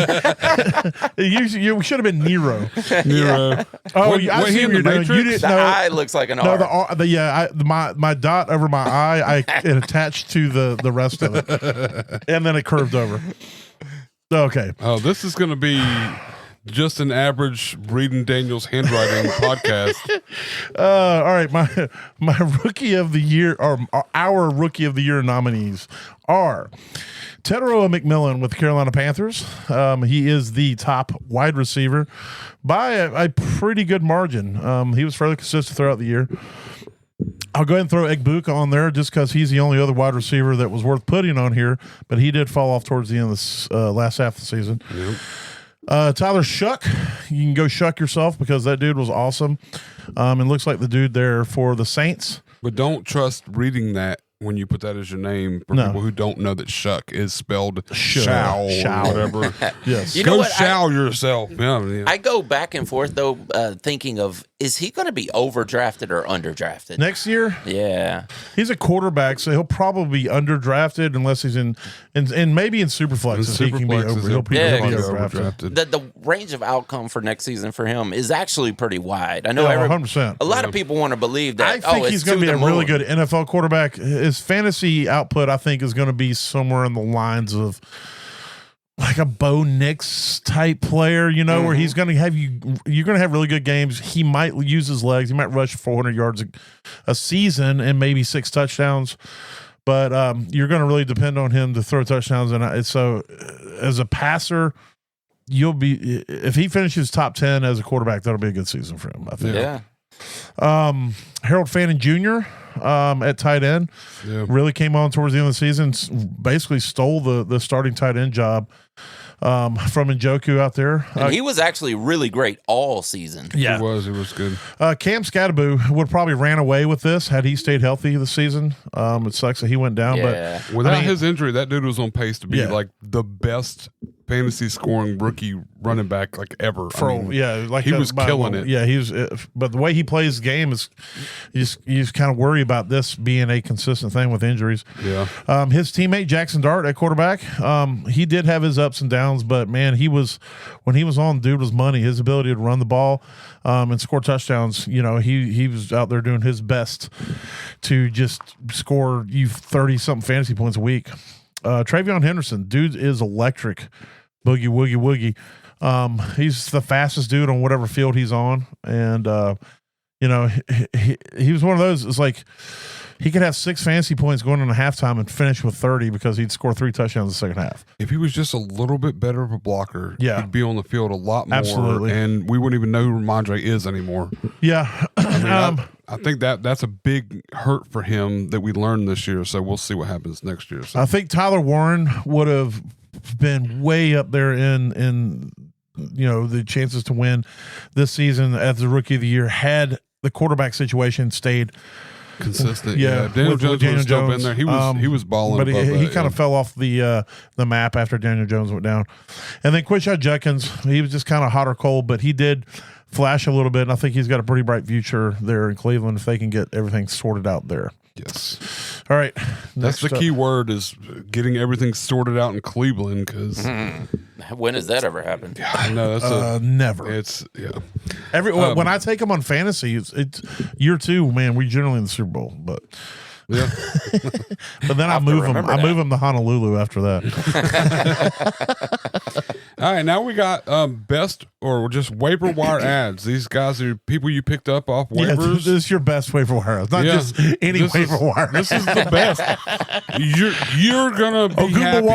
Speaker 2: You should have been Nero.
Speaker 3: Nero.
Speaker 2: Oh,
Speaker 3: What-
Speaker 2: I
Speaker 3: what,
Speaker 2: see
Speaker 3: he in
Speaker 2: what you're
Speaker 3: the
Speaker 2: doing. You
Speaker 3: Matrix?
Speaker 2: didn't
Speaker 4: The
Speaker 2: know.
Speaker 4: eye looks like an
Speaker 2: No,
Speaker 4: R.
Speaker 2: the R, my dot over my eye, it attached to the rest of it, and then it curved over. Okay,
Speaker 3: Oh, this is going to be just an average reading Daniel's handwriting podcast.
Speaker 2: all right. My rookie of the year, or our rookie of the year nominees are Tedero McMillan with the Carolina Panthers. He is the top wide receiver by a pretty good margin. He was fairly consistent throughout the year. I'll go ahead and throw Egbuka on there just because he's the only other wide receiver that was worth putting on here, but he did fall off towards the end of this last half of the season.
Speaker 3: Yep.
Speaker 2: Tyler Shuck, you can go Shuck yourself because that dude was awesome. It looks like the dude there for the Saints.
Speaker 3: But don't trust reading that when you put that as your name for
Speaker 2: No.
Speaker 3: people who don't know that Shuck is spelled
Speaker 2: Shao.
Speaker 3: Shao or whatever.
Speaker 2: Yes.
Speaker 4: You know
Speaker 3: Go
Speaker 4: what?
Speaker 3: Shao yourself. Yeah.
Speaker 4: I go back and forth, though, thinking of, is he going to be overdrafted or underdrafted?
Speaker 2: Next year,
Speaker 4: Yeah.
Speaker 2: he's a quarterback, so he'll probably be underdrafted unless he's in maybe in Superflex. He can be
Speaker 3: Superflex is
Speaker 2: over. He'll be
Speaker 4: Yeah,
Speaker 2: overdrafted.
Speaker 4: The range of outcome for next season for him is actually pretty wide. I know
Speaker 2: Yeah, 100%.
Speaker 4: a lot of people want to believe
Speaker 2: I
Speaker 4: that.
Speaker 2: think he's going to be a really
Speaker 4: good.
Speaker 2: good NFL quarterback. His fantasy output, I think, is going to be somewhere in the lines of like a Bo Nix type player, where he's going to have you're going to have really good games. He might use his legs. He might rush 400 yards a season and maybe 6 touchdowns. But you're going to really depend on him to throw touchdowns. And so as a passer, if he finishes top 10 as a quarterback, that'll be a good season for him, I think.
Speaker 4: Yeah.
Speaker 2: Harold Fannin Jr. At tight end really came on towards the end of the season, basically stole the starting tight end job from Njoku out there.
Speaker 4: And he was actually really great all season.
Speaker 2: Yeah.
Speaker 3: It was good.
Speaker 2: Cam Scatterbo would probably ran away with this had he stayed healthy this season. It sucks that he went down,
Speaker 4: Yeah.
Speaker 2: but
Speaker 3: Without his injury, that dude was on pace to be like the best fantasy scoring rookie running back like ever.
Speaker 2: Like
Speaker 3: he was killing it.
Speaker 2: Yeah, he was. But the way he plays the game is, you just kind of worry about this being a consistent thing with injuries.
Speaker 3: Yeah.
Speaker 2: His teammate Jackson Dart at quarterback, he did have his ups and downs, but man, when he was on, dude was money. His ability to run the ball and score touchdowns. He was out there doing his best to just score you 30-something fantasy points a week. Travion Henderson, dude is electric. Boogie, woogie, woogie. He's the fastest dude on whatever field he's on. And, he was one of those, it's like he could have 6 fantasy points going into halftime and finish with 30 because he'd score 3 touchdowns in the second half.
Speaker 3: If he was just a little bit better of a blocker, he'd be on the field a lot more.
Speaker 2: Absolutely.
Speaker 3: And we wouldn't even know who Ramondre is anymore.
Speaker 2: Yeah.
Speaker 3: I think that's a big hurt for him that we learned this year. So we'll see what happens next year. So.
Speaker 2: I think Tyler Warren would have been way up there in the chances to win this season as the rookie of the year had the quarterback situation stayed
Speaker 3: consistent.
Speaker 2: Yeah,
Speaker 3: Daniel Jones would have still been there. He was balling,
Speaker 2: but he kind of fell off the map after Daniel Jones went down. And then Quinshon Judkins, he was just kind of hot or cold, but he did flash a little bit, and I think he's got a pretty bright future there in Cleveland if they can get everything sorted out there.
Speaker 3: Yes.
Speaker 2: All right.
Speaker 3: That's the key word, is getting everything sorted out in Cleveland, because
Speaker 4: when has that ever happened?
Speaker 3: I know that's
Speaker 2: never.
Speaker 3: It's
Speaker 2: when I take them on fantasy, it's year 2, man. We generally in the Super Bowl, but
Speaker 3: yeah.
Speaker 2: but then I move them to Honolulu after that.
Speaker 3: All right, now we got best or just waiver wire ads. These guys are people you picked up off waivers.
Speaker 2: Yeah, this is your best waiver wire. It's not just any waiver wire.
Speaker 3: This is the best. You're gonna be happy.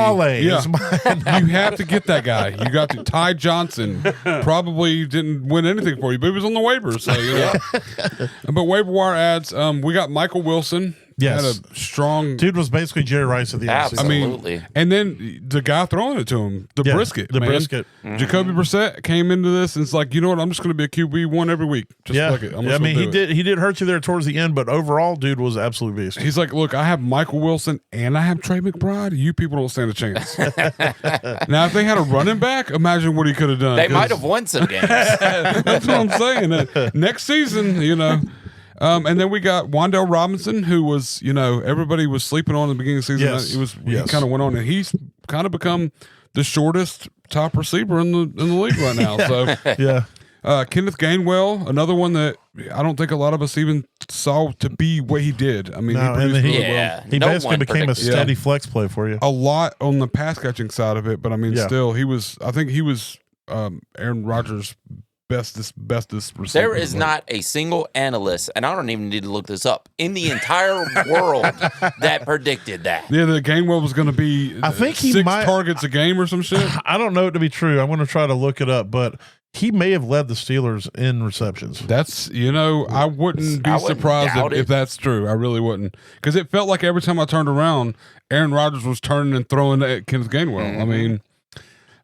Speaker 3: Yeah. You have to get that guy. You got to Ty Johnson. Probably didn't win anything for you, but he was on the waivers. So But waiver wire ads. We got Michael Wilson.
Speaker 2: Yes.
Speaker 3: Had a strong
Speaker 2: dude, was basically Jerry Rice at the end of the season.
Speaker 4: Absolutely.
Speaker 3: And then the guy throwing it to him, brisket. Jacoby Brissett came into this and it's like, you know what? I'm just going to be a QB1 every week. Just like it.
Speaker 2: He did hurt you there towards the end, but overall, dude was absolute beast.
Speaker 3: He's like, look, I have Michael Wilson and I have Trey McBride. You people don't stand a chance. Now, if they had a running back, imagine what he could have done.
Speaker 4: They might have won some games.
Speaker 3: That's what I'm saying. Next season, and then we got Wan'Dale Robinson, who was, everybody was sleeping on in the beginning of the season. He kind of went on, and he's kind of become the shortest top receiver in the league right now. So Kenneth Gainwell, another one that I don't think a lot of us even saw to be what he did. I mean, he produced really well.
Speaker 2: He basically became a steady flex play for you.
Speaker 3: A lot on the pass catching side of it, but I mean, still, I think he was Aaron Rodgers' bestest receiver.
Speaker 4: There is not a single analyst, and I don't even need to look this up, in the entire world that predicted that.
Speaker 3: Yeah, the Gainwell was going to be
Speaker 2: I think he
Speaker 3: 6
Speaker 2: might,
Speaker 3: targets a game or some shit.
Speaker 2: I don't know it to be true. I'm going to try to look it up, but he may have led the Steelers in receptions.
Speaker 3: That's, I wouldn't be surprised if that's true. I really wouldn't. Because it felt like every time I turned around, Aaron Rodgers was turning and throwing at Kenneth Gainwell. I mean...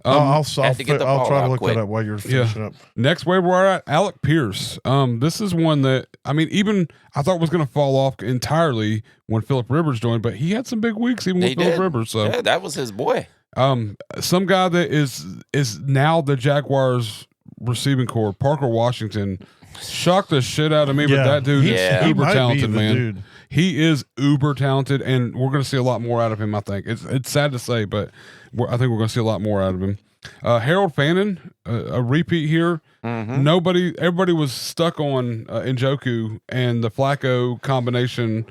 Speaker 2: I'll try to look that up while you're finishing up.
Speaker 3: Next waiver wire, Alec Pierce. This is one that even I thought was going to fall off entirely when Phillip Rivers joined, but he had some big weeks even with Phillip Rivers. So
Speaker 4: that was his boy.
Speaker 3: Some guy that is now the Jaguars receiving core, Parker Washington, shocked the shit out of me. But that dude is uber talented, man. Dude. He is uber talented, and we're going to see a lot more out of him. I think it's sad to say, but I think we're going to see a lot more out of him. Harold Fannin, a repeat here. Everybody was stuck on Njoku and the Flacco combination,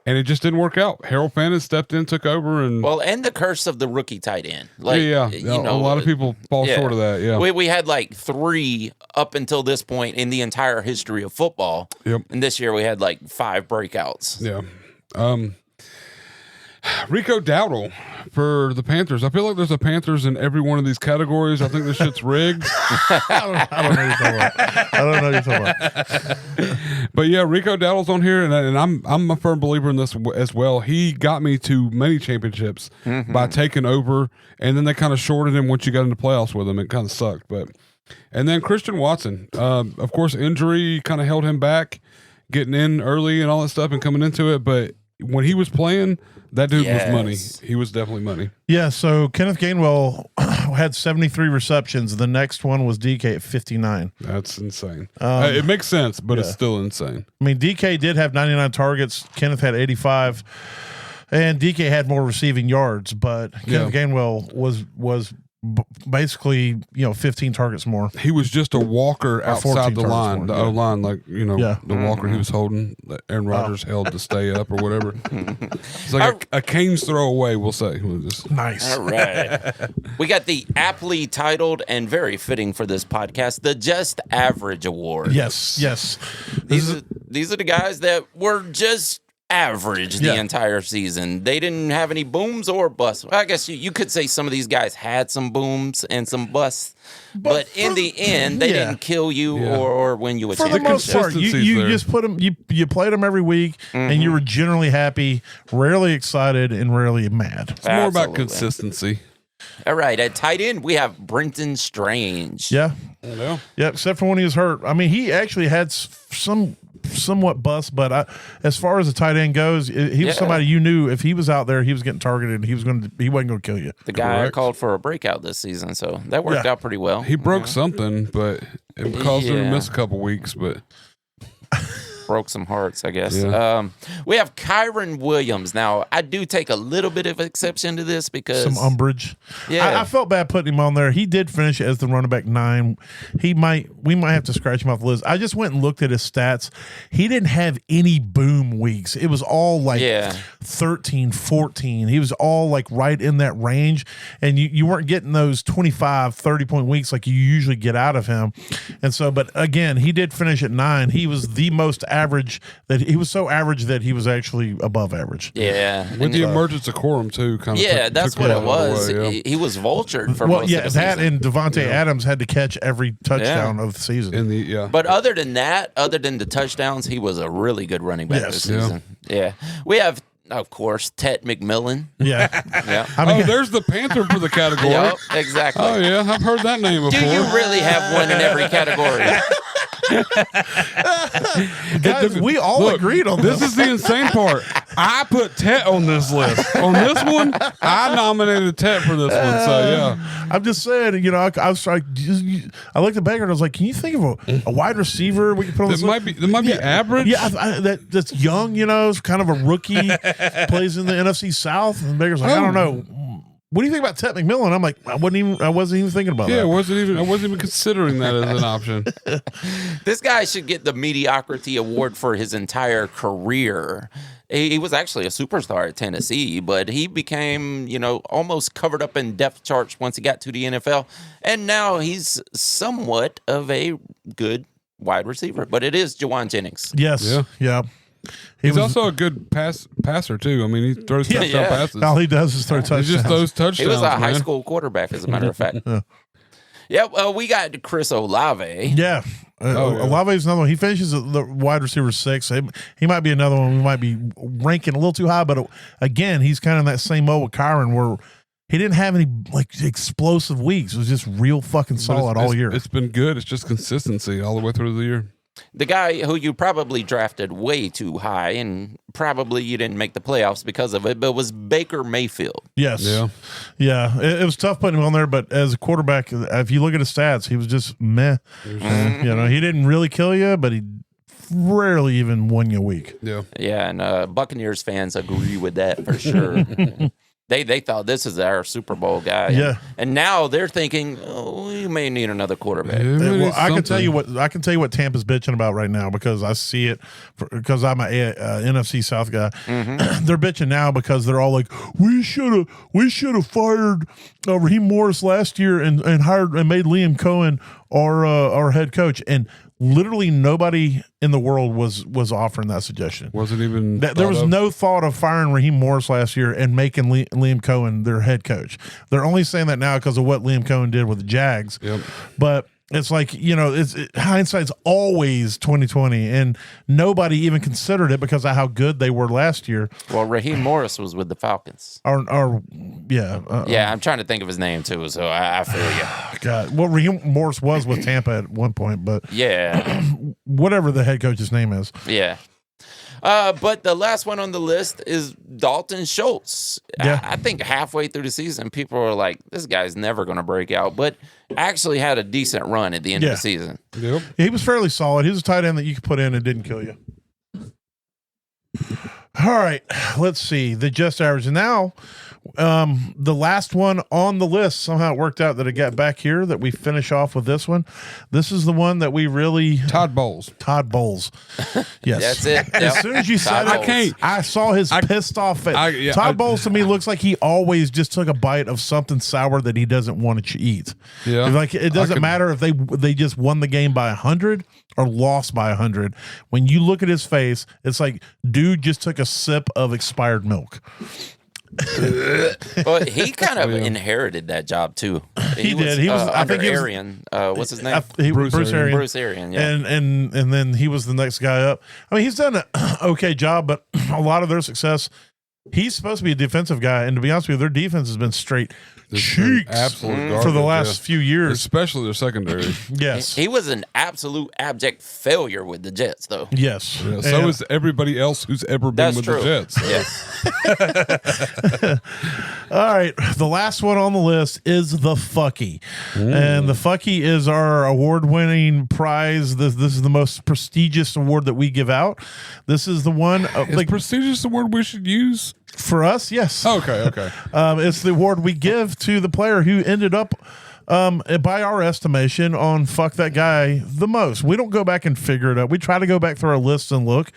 Speaker 3: and it just didn't work out. Harold Fannin stepped in, took over, and
Speaker 4: and the curse of the rookie tight end.
Speaker 3: a lot of people fall short of that. Yeah,
Speaker 4: we had like 3 up until this point in the entire history of football.
Speaker 3: Yep.
Speaker 4: And this year we had like 5 breakouts.
Speaker 3: Yeah. Rico Dowdle for the Panthers. I feel like there's a Panthers in every one of these categories. I think this shit's rigged.
Speaker 2: I don't know what you're talking about.
Speaker 3: But yeah, Rico Dowdle's on here, and I'm a firm believer in this as well. He got me to many championships by taking over, and then they kind of shorted him once you got into playoffs with him. It kind of sucked, and then Christian Watson, of course, injury kind of held him back, getting in early and all that stuff, and coming into it. But when he was playing, that dude was money. He was definitely money.
Speaker 2: Yeah, so Kenneth Gainwell had 73 receptions. The next one was DK at 59.
Speaker 3: That's insane. It makes sense, but it's still insane.
Speaker 2: I mean, DK did have 99 targets. Kenneth had 85. And DK had more receiving yards, but Kenneth Gainwell was basically 15 targets more.
Speaker 3: He was just a walker outside the line, the O line, like the walker he was holding. That Aaron Rodgers held to stay up or whatever. It's like a cane's throw away. We'll say.
Speaker 2: Nice.
Speaker 4: All right, we got the aptly titled and very fitting for this podcast, the Just Average Award.
Speaker 2: Yes.
Speaker 4: These are the guys that were just average the entire season. They didn't have any booms or busts. Well, I guess you could say some of these guys had some booms and some busts, but in the end, they didn't kill you or win you a
Speaker 2: championship. For the most part, you just put them. You played them every week, and you were generally happy, rarely excited, and rarely mad.
Speaker 3: It's more about consistency.
Speaker 4: All right, at tight end, we have Brenton Strange.
Speaker 2: Yeah, except for when he was hurt. I mean, he actually had somewhat bust, but as far as the tight end goes, he was somebody you knew if he was out there, he was getting targeted. He wasn't going to kill you.
Speaker 4: The guy I called for a breakout this season, so that worked out pretty well.
Speaker 3: He broke something, but it caused him to miss a couple weeks. But
Speaker 4: broke some hearts, I guess. Yeah. We have Kyron Williams. Now, I do take a little bit of exception to this because
Speaker 2: some umbrage. Yeah, I felt bad putting him on there. He did finish as the running back 9. We might have to scratch him off the list. I just went and looked at his stats. He didn't have any boom weeks. It was all like 13, 14. He was all like right in that range, and you weren't getting those 25, 30-point weeks like you usually get out of him. And so, but again, he did finish at 9. He was the most average, that he was so average that he was actually above average.
Speaker 4: Yeah.
Speaker 3: With the emergence of Corum too, kind of.
Speaker 4: That's what it was. Away, he was vultured for most of the season.
Speaker 2: That and Devontae Adams had to catch every touchdown of the season.
Speaker 4: But other than that, other than the touchdowns, he was a really good running back this season. Yeah. We have, of course, Ted McMillan.
Speaker 2: Yeah.
Speaker 3: I mean, there's the Panther for the category.
Speaker 4: Yep, exactly.
Speaker 3: Oh, yeah. I've heard that name before.
Speaker 4: Do you really have one in every category?
Speaker 2: Guys, we all agreed on this.
Speaker 3: This is the insane part. I put Tet on this list. On this one, I nominated Tet for this one. So, yeah.
Speaker 2: I'm just saying, I was like, I looked at Baker and I was like, can you think of a wide receiver we can put on this
Speaker 3: list? That might be average.
Speaker 2: Yeah, that's young, is kind of a rookie, plays in the NFC South. And Baker's like, I don't know. What do you think about Ted McMillan? I'm like, I wasn't even thinking about that.
Speaker 3: Yeah, I wasn't even considering that as an option.
Speaker 4: This guy should get the mediocrity award for his entire career. He was actually a superstar at Tennessee, but he became, almost covered up in depth charts once he got to the NFL. And now he's somewhat of a good wide receiver, but it is Juwan Jennings.
Speaker 2: Yes. Yeah.
Speaker 3: He's also a good passer too. I mean, he throws touchdown passes.
Speaker 2: All he does is throw touchdowns.
Speaker 3: He just throws touchdowns.
Speaker 4: He was a high school quarterback, as a matter of fact. Well, we got Chris Olave.
Speaker 2: Yeah. Olave is another one. He finishes the wide receiver 6. He might be another one we might be ranking a little too high, but again, he's kind of in that same mode with Kyron where he didn't have any explosive weeks. It was just real fucking solid all year.
Speaker 3: It's been good. It's just consistency all the way through the year.
Speaker 4: The guy who you probably drafted way too high and probably you didn't make the playoffs because of it, but was Baker Mayfield.
Speaker 2: Yes. Yeah. It was tough putting him on there, but as a quarterback, if you look at his stats, he was just meh. He didn't really kill you, but he rarely even won you a week.
Speaker 3: Yeah.
Speaker 4: Yeah, and Buccaneers fans agree with that for sure. They thought this is our Super Bowl guy.
Speaker 2: Yeah.
Speaker 4: And now they're thinking, oh, we may need another quarterback.
Speaker 2: Well, I can tell you what Tampa's bitching about right now because I see it because I'm a NFC South guy. They're bitching now because they're all like, we should have fired Raheem Morris last year and hired and made Liam Cohen our head coach, and literally nobody in the world was offering that suggestion.
Speaker 3: Wasn't even
Speaker 2: There was no thought of firing Raheem Morris last year and making Liam Cohen their head coach. They're only saying that now because of what Liam Cohen did with the Jags.
Speaker 3: Yep.
Speaker 2: But it's like, hindsight's always 2020, and nobody even considered it because of how good they were last year.
Speaker 4: Well, Raheem Morris was with the Falcons.
Speaker 2: Yeah,
Speaker 4: I'm trying to think of his name too, so I feel you.
Speaker 2: God, well, Raheem Morris was with Tampa at one point, but
Speaker 4: Yeah,
Speaker 2: whatever the head coach's name is.
Speaker 4: yeah. But the last one on the list is Dalton Schultz.
Speaker 2: Yeah.
Speaker 4: I think halfway through the season, people were like, this guy's never going to break out, but actually had a decent run at the end of the season.
Speaker 3: Yep.
Speaker 2: He was fairly solid. He was a tight end that you could put in and didn't kill you. All right, let's see the just average. And now, the last one on the list, somehow it worked out that it got back here, that we finish off with this one. This is the one that we really...
Speaker 3: Todd Bowles.
Speaker 2: Yes.
Speaker 4: That's it.
Speaker 2: As soon as you said
Speaker 4: Todd
Speaker 2: it,
Speaker 4: Bowles.
Speaker 2: I saw his pissed off face. Todd Bowles to me looks like he always just took a bite of something sour that he doesn't want to eat.
Speaker 3: Yeah.
Speaker 2: Like, it doesn't matter if they just won the game by 100 or lost by 100. When you look at his face, it's like, dude just took a sip of expired milk.
Speaker 4: But he kind of inherited that job too.
Speaker 2: He did. He was. I
Speaker 4: under
Speaker 2: think he was.
Speaker 4: Arian. What's his name?
Speaker 2: Bruce Arian.
Speaker 4: Bruce Arian. Yeah.
Speaker 2: And then he was the next guy up. I mean, he's done an okay job, but a lot of their success. He's supposed to be a defensive guy, and to be honest with you, their defense has been straight cheeks
Speaker 3: absolute
Speaker 2: for the
Speaker 3: garbage,
Speaker 2: last few years.
Speaker 3: especially their secondary.
Speaker 2: Yes.
Speaker 4: He was an absolute abject failure with the Jets, though.
Speaker 2: Yes.
Speaker 3: Yeah, so is everybody else who's ever been
Speaker 4: That's
Speaker 3: with
Speaker 4: true.
Speaker 3: the Jets.
Speaker 4: Yes.
Speaker 2: All right. The last one on the list is the Fucky. And the Fucky is our award-winning prize. This is the most prestigious award that we give out. This is the one
Speaker 3: Is prestigious the word we should use?
Speaker 2: for us. Yes.
Speaker 3: Okay.
Speaker 2: It's the award we give to the player who ended up, by our estimation, on fuck that guy the most. We don't go back and figure it out. We try to go back through our list and look,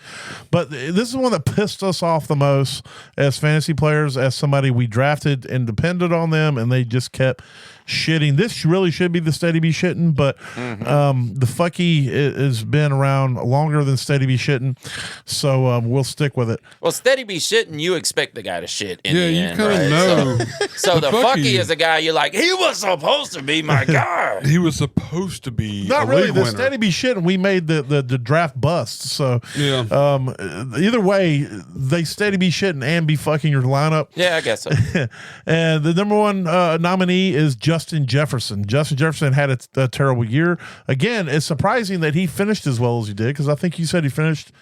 Speaker 2: but this is one that pissed us off the most as fantasy players, as somebody we drafted and depended on them, and they just kept shitting. This really should be the Steady Be Shitting, but the Fucky has been around longer than Steady Be Shitting, so we'll stick with it.
Speaker 4: Well, Steady Be Shitting, you expect the guy to shit in
Speaker 3: Yeah,
Speaker 4: the
Speaker 3: you
Speaker 4: end,
Speaker 3: kind of
Speaker 4: right?
Speaker 3: know.
Speaker 4: So the Fucky is a guy you're like, he was supposed to be my guy.
Speaker 3: He was supposed to be
Speaker 2: Not
Speaker 3: a
Speaker 2: really.
Speaker 3: league
Speaker 2: The
Speaker 3: winner.
Speaker 2: Steady Be Shitting, we made the draft bust. So
Speaker 3: Yeah.
Speaker 2: either way, they Steady Be Shitting and be fucking your lineup.
Speaker 4: Yeah, I guess so.
Speaker 2: And the number one nominee is Justin Jefferson. Justin Jefferson had a terrible year. Again, it's surprising that he finished as well as he did, because I think you said he finished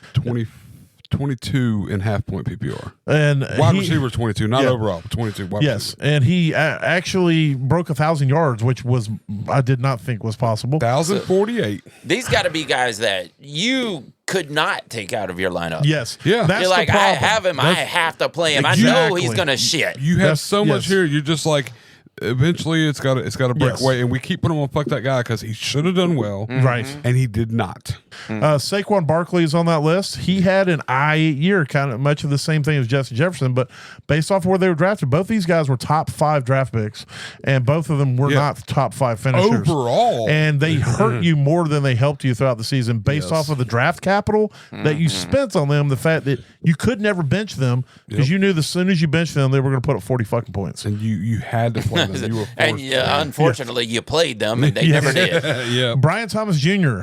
Speaker 3: 22 and half point PPR.
Speaker 2: and
Speaker 3: Wide
Speaker 2: he-
Speaker 3: receiver 22, not
Speaker 2: yeah.
Speaker 3: overall, but 22 wide
Speaker 2: Yes,
Speaker 3: receiver.
Speaker 2: and he actually broke 1,000 yards, which was I did not think was possible.
Speaker 3: 1,048.
Speaker 4: These got to be guys that you could not take out of your lineup.
Speaker 2: Yes,
Speaker 3: Yeah.
Speaker 2: that's
Speaker 4: You're like,
Speaker 2: the problem.
Speaker 4: I have him. I have to play him. I know
Speaker 2: Exactly.
Speaker 4: he's going to shit.
Speaker 3: You have
Speaker 2: That's-
Speaker 3: so much
Speaker 2: yes.
Speaker 3: here. You're just like, eventually it's got to break
Speaker 2: Yes.
Speaker 3: away, and we keep putting him on fuck that guy because he should have done well,
Speaker 2: Right.
Speaker 3: and he did not.
Speaker 2: Saquon Barkley is on that list. He had an year, kind of much of the same thing as Justin Jefferson, but based off of where they were drafted, both these guys were top 5 draft picks, and both of them were
Speaker 3: Yeah.
Speaker 2: not top 5 finishers.
Speaker 3: Overall,
Speaker 2: And they hurt you more than they helped you throughout the season based
Speaker 3: Yes.
Speaker 2: off of the draft capital that you spent on them, the fact that you could never bench them because you knew as soon as you benched them, they were going to put up 40 fucking points.
Speaker 3: and you had to play them. You were forced
Speaker 4: And
Speaker 3: to.
Speaker 4: unfortunately, you played them and they
Speaker 2: Yes.
Speaker 4: never did.
Speaker 3: Yeah.
Speaker 2: Brian Thomas Jr.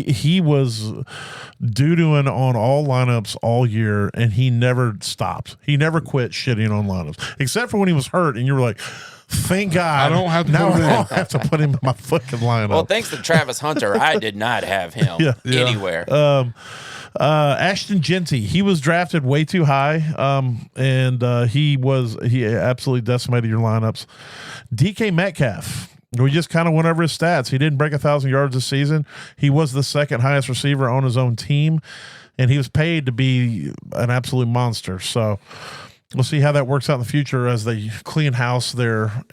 Speaker 2: He was doo-dooing on all lineups all year, and he never stopped. He never quit shitting on lineups, except for when he was hurt, and you were like, "Thank God,
Speaker 3: I don't have to
Speaker 2: now
Speaker 3: put him
Speaker 2: I
Speaker 3: in."
Speaker 2: don't have to put him in my fucking lineup."
Speaker 4: Well, thanks to Travis Hunter, I did not have him
Speaker 2: Yeah.
Speaker 4: anywhere.
Speaker 2: Ashton Genty, he was drafted way too high, and he absolutely decimated your lineups. DK Metcalf. We just kind of went over his stats. He didn't break 1,000 yards this season. He was the second highest receiver on his own team, and he was paid to be an absolute monster. So we'll see how that works out in the future as they clean house there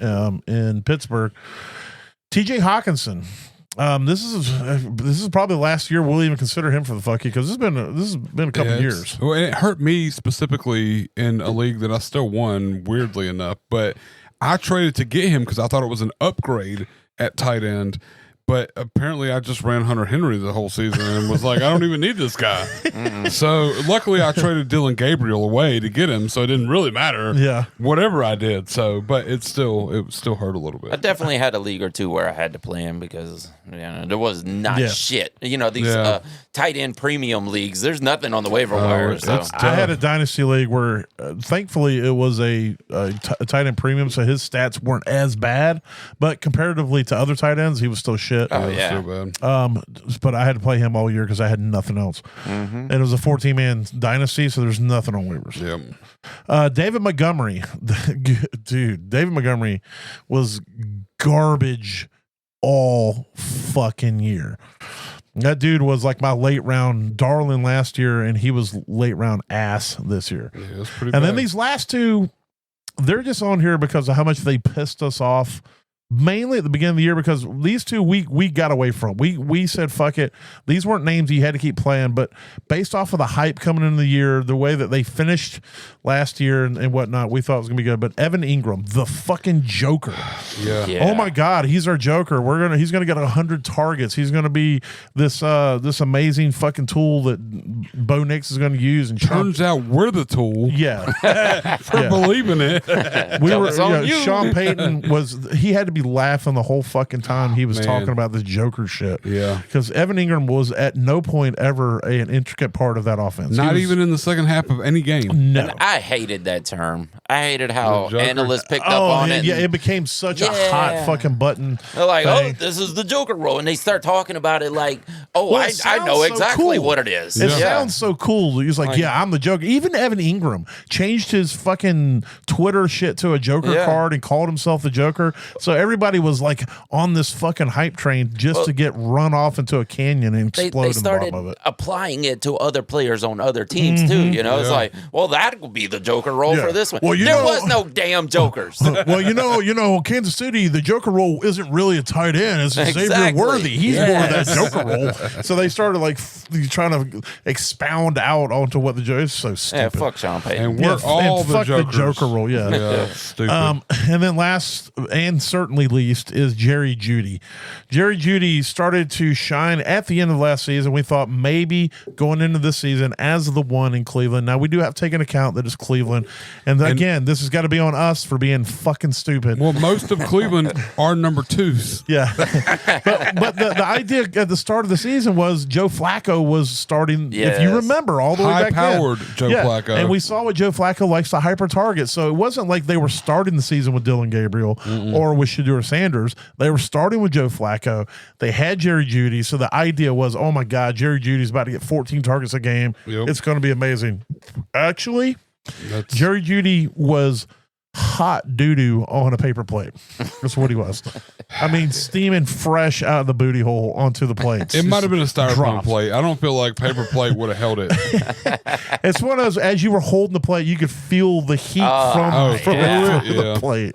Speaker 2: in Pittsburgh. TJ Hawkinson. This is probably the last year we'll even consider him for the fucky because this has been a couple years.
Speaker 3: Well, and it hurt me specifically in a league that I still won, weirdly enough. But I traded to get him because I thought it was an upgrade at tight end. But apparently, I just ran Hunter Henry the whole season and was like, I don't even need this guy. So luckily, I traded Dylan Gabriel away to get him, so it didn't really matter.
Speaker 2: Yeah,
Speaker 3: whatever I did. So, but it still hurt a little bit.
Speaker 4: I definitely had a league or two where I had to play him because there was not shit. These tight end premium leagues. There's nothing on the waiver wire. So.
Speaker 2: I had a dynasty league where, thankfully, it was a tight end premium, so his stats weren't as bad. But comparatively to other tight ends, he was still shit.
Speaker 4: Oh yeah.
Speaker 2: But I had to play him all year because I had nothing else. And it was a 14-man dynasty, so there's nothing on waivers.
Speaker 3: Yep.
Speaker 2: David Montgomery, dude. David Montgomery was garbage all fucking year. That dude was like my late round darling last year, and he was late round ass this year.
Speaker 3: Yeah, it was pretty
Speaker 2: and
Speaker 3: bad.
Speaker 2: then these last two, they're just on here because of how much they pissed us off. Mainly at the beginning of the year because these two we got away from. We said fuck it. These weren't names you had to keep playing, but based off of the hype coming into the year, the way that they finished last year and whatnot, we thought it was gonna be good. But Evan Ingram, the fucking Joker.
Speaker 3: Yeah.
Speaker 2: Oh my God, he's our Joker. He's gonna get 100 targets. He's gonna be this amazing fucking tool that Bo Nix is gonna use. And
Speaker 3: turns out we're the tool.
Speaker 2: Yeah,
Speaker 3: for believing it.
Speaker 2: Sean Payton he had to be laughing the whole fucking time he was talking about this Joker shit.
Speaker 3: Yeah.
Speaker 2: Because Evan Ingram was at no point ever an intricate part of that offense.
Speaker 3: Not even in the second half of any game.
Speaker 2: No.
Speaker 4: And I hated that term. I hated how analysts picked up on it.
Speaker 2: Yeah, it became such a hot fucking button.
Speaker 4: They're like,
Speaker 2: thing.
Speaker 4: this is the Joker role. And they start talking about it like, I know exactly what it is.
Speaker 2: It sounds so cool. He's like, I'm the Joker. Even Evan Ingram changed his fucking Twitter shit to a Joker card and called himself the Joker. So everybody was like on this fucking hype train just to get run off into a canyon and explode
Speaker 4: they
Speaker 2: in the
Speaker 4: started
Speaker 2: bottom of it.
Speaker 4: applying it to other players on other teams too. It's like, that would be the Joker role for this one.
Speaker 2: Well,
Speaker 4: there was no damn Jokers.
Speaker 2: Well, Kansas City, the Joker role isn't really a tight end. It's Xavier Worthy. He's more of that Joker role. So they started like trying to expound out onto what the Joker is. So stupid.
Speaker 4: Yeah, fuck Sean Payton.
Speaker 3: And we're all the
Speaker 2: fuck
Speaker 3: Jokers.
Speaker 2: the Joker role. Yeah.
Speaker 3: Stupid.
Speaker 2: And then last and certainly least is Jerry Jeudy. Jerry Jeudy started to shine at the end of last season. We thought maybe going into this season as the one in Cleveland. Now we do have to take into account that it's Cleveland. And again, this has got to be on us for being fucking stupid.
Speaker 3: Well, most of Cleveland are number twos.
Speaker 2: Yeah. but the idea at the start of the season was Joe Flacco was starting, if you remember, all the way back then.
Speaker 3: High-powered Joe Flacco.
Speaker 2: And we saw what Joe Flacco likes to hyper-target. So it wasn't like they were starting the season with Dylan Gabriel or with Shedeur Sanders. They were starting with Joe Flacco. They had Jerry Jeudy. So the idea was, oh my God, Jerry Judy's about to get 14 targets a game.
Speaker 3: Yep.
Speaker 2: It's going to be amazing. Actually, Jerry Jeudy was hot doo-doo on a paper plate. That's what he was. I mean, steaming fresh out of the booty hole onto the plate.
Speaker 3: It might have been a styrofoam plate. I don't feel like paper plate would have held it.
Speaker 2: It's one of those, as you were holding the plate, you could feel the heat from the plate.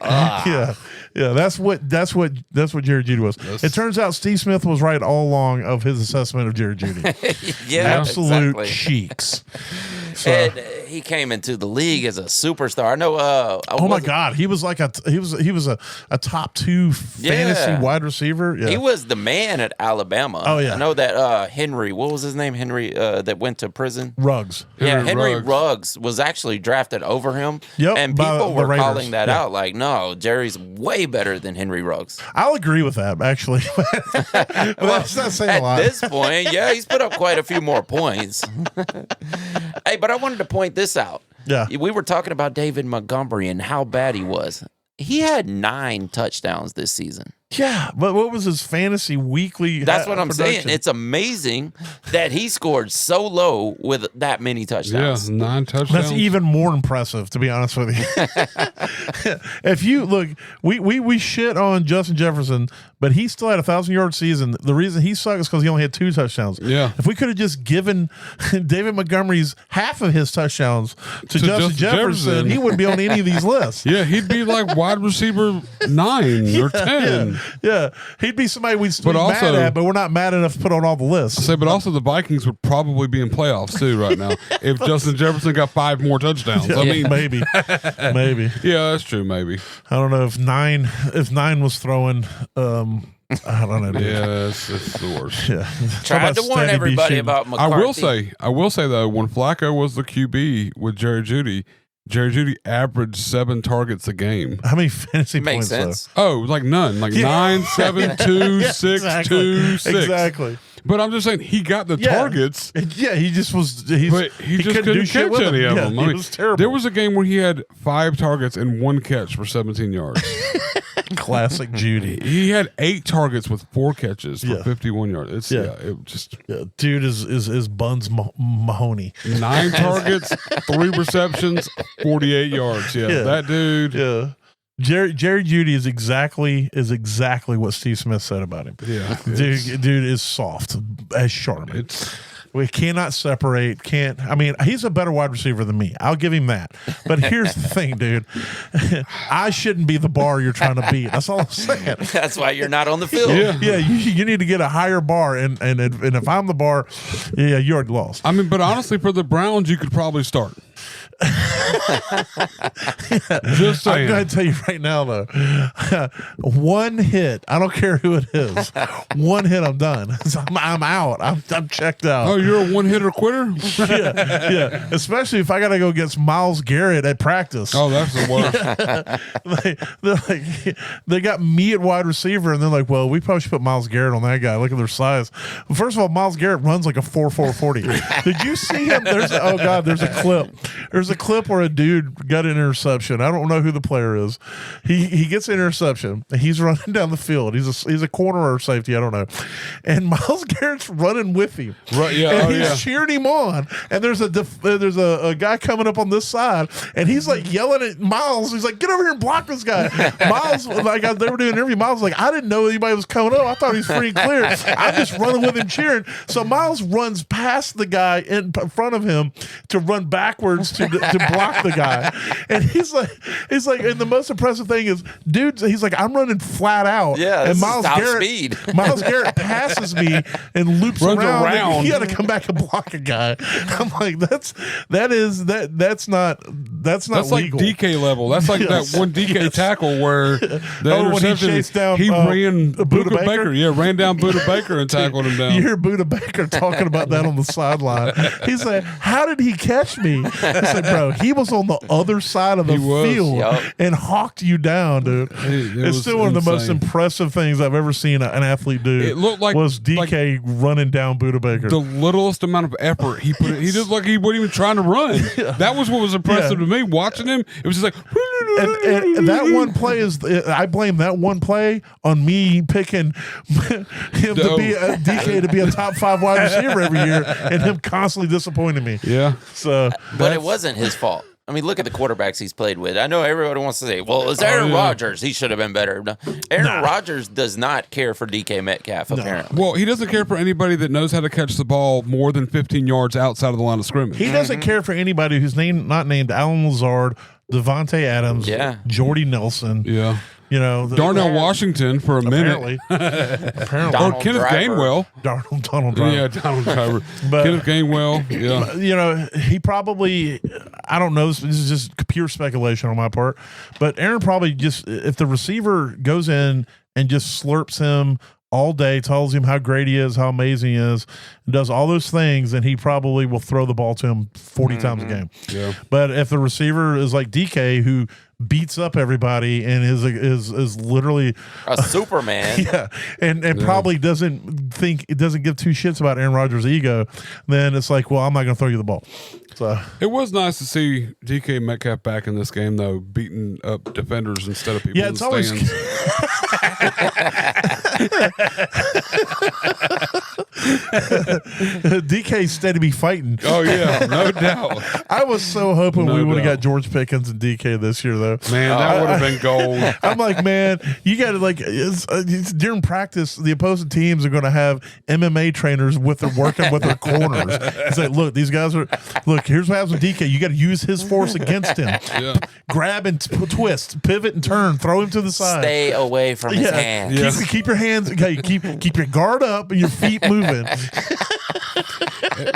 Speaker 2: Yeah, that's what Jerry Jeudy was. It turns out Steve Smith was right all along of his assessment of Jerry Jeudy. Absolute cheeks. So,
Speaker 4: and he came into the league as a superstar. I know.
Speaker 2: oh my God, he was like a top 2 fantasy wide receiver. Yeah.
Speaker 4: He was the man at Alabama.
Speaker 2: Oh yeah,
Speaker 4: I know that Henry. What was his name? Henry that went to prison.
Speaker 2: Ruggs.
Speaker 4: Henry Ruggs was actually drafted over him.
Speaker 2: Yep,
Speaker 4: and people were calling that out. Like, no, Jerry's way better than Henry Ruggs.
Speaker 2: I'll agree with that actually. That's not saying a lot.
Speaker 4: At this point, he's put up quite a few more points. Hey, but I wanted to point this out.
Speaker 2: Yeah.
Speaker 4: We were talking about David Montgomery and how bad he was. He had 9 touchdowns this season.
Speaker 2: Yeah, but what was his fantasy weekly?
Speaker 4: That's what I'm
Speaker 2: production?
Speaker 4: saying. It's amazing that he scored so low with that many touchdowns.
Speaker 3: Yeah, 9 touchdowns.
Speaker 2: That's even more impressive, to be honest with you. If you look, we shit on Justin Jefferson, but he still had a 1,000-yard season. The reason he sucked is because he only had 2 touchdowns.
Speaker 3: Yeah.
Speaker 2: If we could have just given David Montgomery's half of his touchdowns to Justin Jefferson, he wouldn't be on any of these lists.
Speaker 3: Yeah, he'd be like wide receiver 9 or 10.
Speaker 2: Yeah, he'd be somebody we'd still
Speaker 3: But
Speaker 2: be
Speaker 3: also-
Speaker 2: mad at, but we're not mad enough to put on all the lists.
Speaker 3: But also the Vikings would probably be in playoffs too right now if Justin Jefferson got 5 more touchdowns. I mean,
Speaker 2: maybe.
Speaker 3: yeah, that's true. Maybe.
Speaker 2: I don't know if nine was throwing. I don't know. Dude.
Speaker 3: Yeah, it's the worst.
Speaker 2: Yeah.
Speaker 4: Tried to warn everybody about McCarthy.
Speaker 3: I will say though, when Flacco was the QB with Jerry Jeudy averaged 7 targets a game.
Speaker 2: How many fantasy
Speaker 4: Makes
Speaker 2: points?
Speaker 4: sense.
Speaker 3: Oh, like none. Like 9, 7, 2, 6,
Speaker 2: exactly.
Speaker 3: 2, 6.
Speaker 2: Exactly.
Speaker 3: But I'm just saying he got the targets.
Speaker 2: Yeah, he just was.
Speaker 3: But he just couldn't
Speaker 2: do shit
Speaker 3: catch
Speaker 2: with
Speaker 3: any of them. I
Speaker 2: It
Speaker 3: mean,
Speaker 2: was terrible.
Speaker 3: there was a game where he had 5 targets and 1 catch for 17 yards.
Speaker 2: Classic Judy.
Speaker 3: He had 8 targets with 4 catches for
Speaker 2: Yeah.
Speaker 3: 51 yards. It's it just
Speaker 2: Yeah, dude is Buns Mahoney.
Speaker 3: 9 targets, 3 receptions, 48 yards. Yeah,
Speaker 2: Yeah.
Speaker 3: that dude.
Speaker 2: Yeah. Jerry Jeudy is exactly what Steve Smith said about him.
Speaker 3: Yeah,
Speaker 2: Dude is soft as Charmin.
Speaker 3: it's
Speaker 2: We cannot separate. I mean, he's a better wide receiver than me. I'll give him that. But here's the thing, dude. I shouldn't be the bar you're trying to beat. That's all I'm saying.
Speaker 4: That's why you're not on the field.
Speaker 2: Yeah, you need to get a higher bar, and if I'm the bar, yeah, you already lost.
Speaker 3: I mean, but honestly, for the Browns, you could probably start. Just
Speaker 2: I'm
Speaker 3: saying.
Speaker 2: going to tell you right now, though. One hit, I don't care who it is. One hit, I'm done. I'm out. I'm checked out.
Speaker 3: Oh, you're a 1-hitter quitter?
Speaker 2: yeah. Especially if I got to go against Myles Garrett at practice.
Speaker 3: Oh, that's the worst.
Speaker 2: They got me at wide receiver, and they're like, well, we probably should put Myles Garrett on that guy. Look at their size. Well, first of all, Myles Garrett runs like a 4.40. Did you see him? There's a clip. There's a clip where a dude got an interception. I don't know who the player is. He gets an interception. And he's running down the field. He's a corner or safety. I don't know. And Myles Garrett's running with him.
Speaker 3: Right, yeah,
Speaker 2: And
Speaker 3: oh,
Speaker 2: he's
Speaker 3: yeah.
Speaker 2: cheering him on. And there's a guy coming up on this side, and he's like yelling at Myles. He's like, "Get over here and block this guy." Myles, like they were doing an interview. Myles was like, "I didn't know anybody was coming up. I thought he was free and clear. I'm just running with him cheering." So Myles runs past the guy in front of him to run backwards to block the guy. And he's like, and the most impressive thing is, dude, he's like, "I'm running flat out."
Speaker 4: Yeah,
Speaker 2: and
Speaker 4: this is top speed.
Speaker 2: Myles Garrett passes me and loops
Speaker 3: Runs
Speaker 2: around.
Speaker 3: around.
Speaker 2: He got to come back and block a guy. I'm like, that's not
Speaker 3: That's like
Speaker 2: legal.
Speaker 3: DK level. That's like
Speaker 2: Yes.
Speaker 3: that one DK
Speaker 2: Yes.
Speaker 3: tackle where the
Speaker 2: Oh, when he
Speaker 3: interception,
Speaker 2: chased down,
Speaker 3: he ran
Speaker 2: Buda
Speaker 3: Buda
Speaker 2: Baker?
Speaker 3: Baker. Yeah, ran down Buda Baker and tackled him down.
Speaker 2: You hear Buda Baker talking about that on the sideline. He's like, "How did he catch me?" I said, "Bro, he was on the other side of the
Speaker 3: He was.
Speaker 2: field
Speaker 4: Yup.
Speaker 2: and hawked you down, dude."
Speaker 3: It
Speaker 2: It's
Speaker 3: was
Speaker 2: still one of the most
Speaker 3: insane.
Speaker 2: impressive things I've ever seen an athlete do.
Speaker 3: It looked like-
Speaker 2: was DK running down Buda Baker.
Speaker 3: The littlest amount of effort he put in. He just like he wasn't even trying to run. That was what was impressive to me. Watching him, it was just like
Speaker 2: and that one play is, I blame that one play on me picking him to be a DK to be a top 5 wide receiver every year, and him constantly disappointing me.
Speaker 3: Yeah.
Speaker 2: So,
Speaker 4: But it wasn't his fault. I mean, look at the quarterbacks he's played with. I know everybody wants to say, well, it's Aaron Rodgers. He should have been better. No. Aaron Rodgers does not care for DK Metcalf, apparently.
Speaker 3: Well, he doesn't care for anybody that knows how to catch the ball more than 15 yards outside of the line of scrimmage.
Speaker 2: he doesn't care for anybody who's not named Alan Lazard, Devontae Adams, Jordy Nelson.
Speaker 3: Yeah.
Speaker 2: You know,
Speaker 3: Darnell Washington for a minute.
Speaker 2: Apparently.
Speaker 3: Or Kenneth Gainwell.
Speaker 2: Donald Driver.
Speaker 3: Yeah, Donald Driver.
Speaker 2: But-
Speaker 3: Kenneth Gainwell. Yeah.
Speaker 2: You know, he probably, I don't know, this is just pure speculation on my part, but Aaron probably just, if the receiver goes in and just slurps him all day, tells him how great he is, how amazing he is, and does all those things, then he probably will throw the ball to him 40 times a game.
Speaker 3: Yeah.
Speaker 2: But if the receiver is like DK, who beats up everybody and is literally
Speaker 4: A Superman.
Speaker 2: yeah, and probably doesn't give 2 shits about Aaron Rodgers' ego, then it's like, well, I'm not going to throw you the ball. So
Speaker 3: It was nice to see DK Metcalf back in this game, though, beating up defenders instead of people
Speaker 2: yeah,
Speaker 3: in
Speaker 2: it's
Speaker 3: the
Speaker 2: always.
Speaker 3: stands.
Speaker 2: DK's steady be fighting.
Speaker 3: Oh, yeah, no doubt.
Speaker 2: I was so hoping
Speaker 3: No
Speaker 2: we would have
Speaker 3: doubt.
Speaker 2: got George Pickens and DK this year, though.
Speaker 3: Man, that would have been gold.
Speaker 2: I'm like, man, you got to it's during practice, the opposing teams are going to have MMA trainers working with their corners. It's like, look, these guys are, here's what happens with DK. You got to use his force against him.
Speaker 3: Yeah.
Speaker 2: Grab and twist, pivot and turn, throw him to the side.
Speaker 4: Stay away from his hands.
Speaker 3: Yeah.
Speaker 2: Keep your hands, okay, keep your guard up and your feet moving.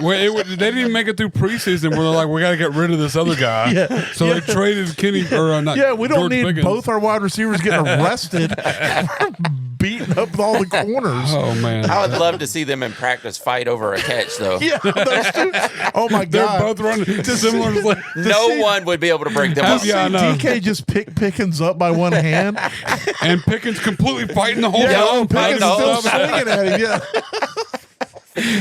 Speaker 3: They didn't even make it through preseason where they're like, we got to get rid of this other guy.
Speaker 2: Yeah.
Speaker 3: So they traded Kenny, or not.
Speaker 2: Yeah, we don't
Speaker 3: George
Speaker 2: need
Speaker 3: Pickens.
Speaker 2: both our wide receivers getting arrested for beating up all the corners.
Speaker 3: Oh, man.
Speaker 4: I would love to see them in practice fight over a catch, though.
Speaker 2: Yeah, those two. Oh my
Speaker 3: They're
Speaker 2: god,
Speaker 3: both running similar.
Speaker 4: No one would be able to break them up.
Speaker 3: Yeah, I know.
Speaker 2: DK just pick Pickens up by one hand.
Speaker 3: And Pickens completely fighting the whole
Speaker 2: Yeah,
Speaker 3: time.
Speaker 2: Pickens
Speaker 4: no.
Speaker 2: still swinging at him. Yeah,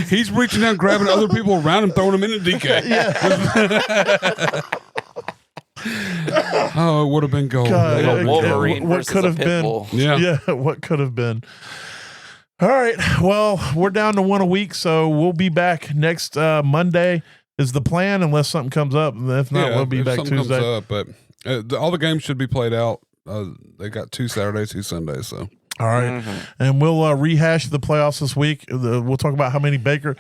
Speaker 3: He's reaching out, grabbing other people around him, throwing them into DK. Oh, it would have been gold.
Speaker 2: God,
Speaker 4: Like a Wolverine
Speaker 2: what
Speaker 4: versus
Speaker 2: could
Speaker 4: a
Speaker 2: have
Speaker 4: pit
Speaker 2: been?
Speaker 4: bull.
Speaker 3: Yeah.
Speaker 2: What could have been? All right. Well, we're down to one a week, so we'll be back next Monday. Is the plan, unless something comes up. If not, we'll be
Speaker 3: if
Speaker 2: back
Speaker 3: something
Speaker 2: Tuesday.
Speaker 3: comes up, but all the games should be played out. They got 2 Saturdays, 2 Sundays. So
Speaker 2: All right. And we'll rehash the playoffs this week. We'll talk about how many Baker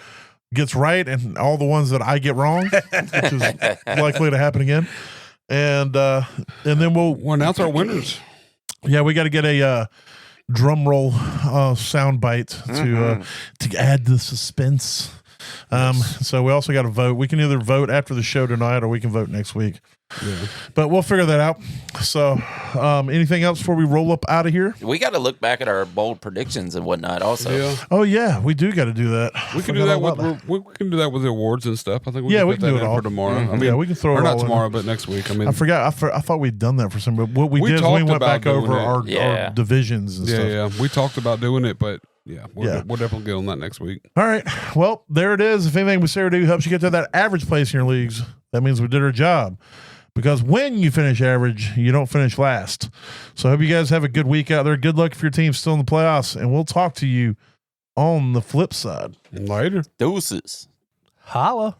Speaker 2: gets right and all the ones that I get wrong, which is likely to happen again. And then we'll
Speaker 3: announce our winners.
Speaker 2: Yeah, we got to get a drum roll sound bite to add the suspense. So we also got to vote. We can either vote after the show tonight or we can vote next week.
Speaker 3: Yeah.
Speaker 2: But we'll figure that out. So anything else before we roll up out of here?
Speaker 4: We got to look back at our bold predictions and whatnot also.
Speaker 3: Yeah,
Speaker 2: Oh yeah, we do got to do that.
Speaker 3: we can do that with we can do that with the awards and stuff. I think
Speaker 2: Yeah,
Speaker 3: can
Speaker 2: we
Speaker 3: put
Speaker 2: can do
Speaker 3: that
Speaker 2: it
Speaker 3: in
Speaker 2: all.
Speaker 3: for tomorrow. I mean,
Speaker 2: Yeah, we can throw
Speaker 3: or
Speaker 2: it
Speaker 3: not
Speaker 2: all in.
Speaker 3: tomorrow, but next week. I mean,
Speaker 2: I forgot. I thought we'd done that for some. But what we
Speaker 3: We
Speaker 2: did is we
Speaker 3: talked
Speaker 2: went
Speaker 3: about
Speaker 2: back over
Speaker 3: doing it.
Speaker 2: our
Speaker 4: Yeah.
Speaker 2: divisions and stuff.
Speaker 3: yeah, we talked about doing it, but
Speaker 2: Yeah.
Speaker 3: we'll definitely get on that next week.
Speaker 2: All right. Well, there it is. If anything we say or do helps you get to that average place in your leagues, that means we did our job. Because when you finish average, you don't finish last. So I hope you guys have a good week out there. Good luck if your team's still in the playoffs. And we'll talk to you on the flip side.
Speaker 3: Later.
Speaker 4: Deuces.
Speaker 5: Holla.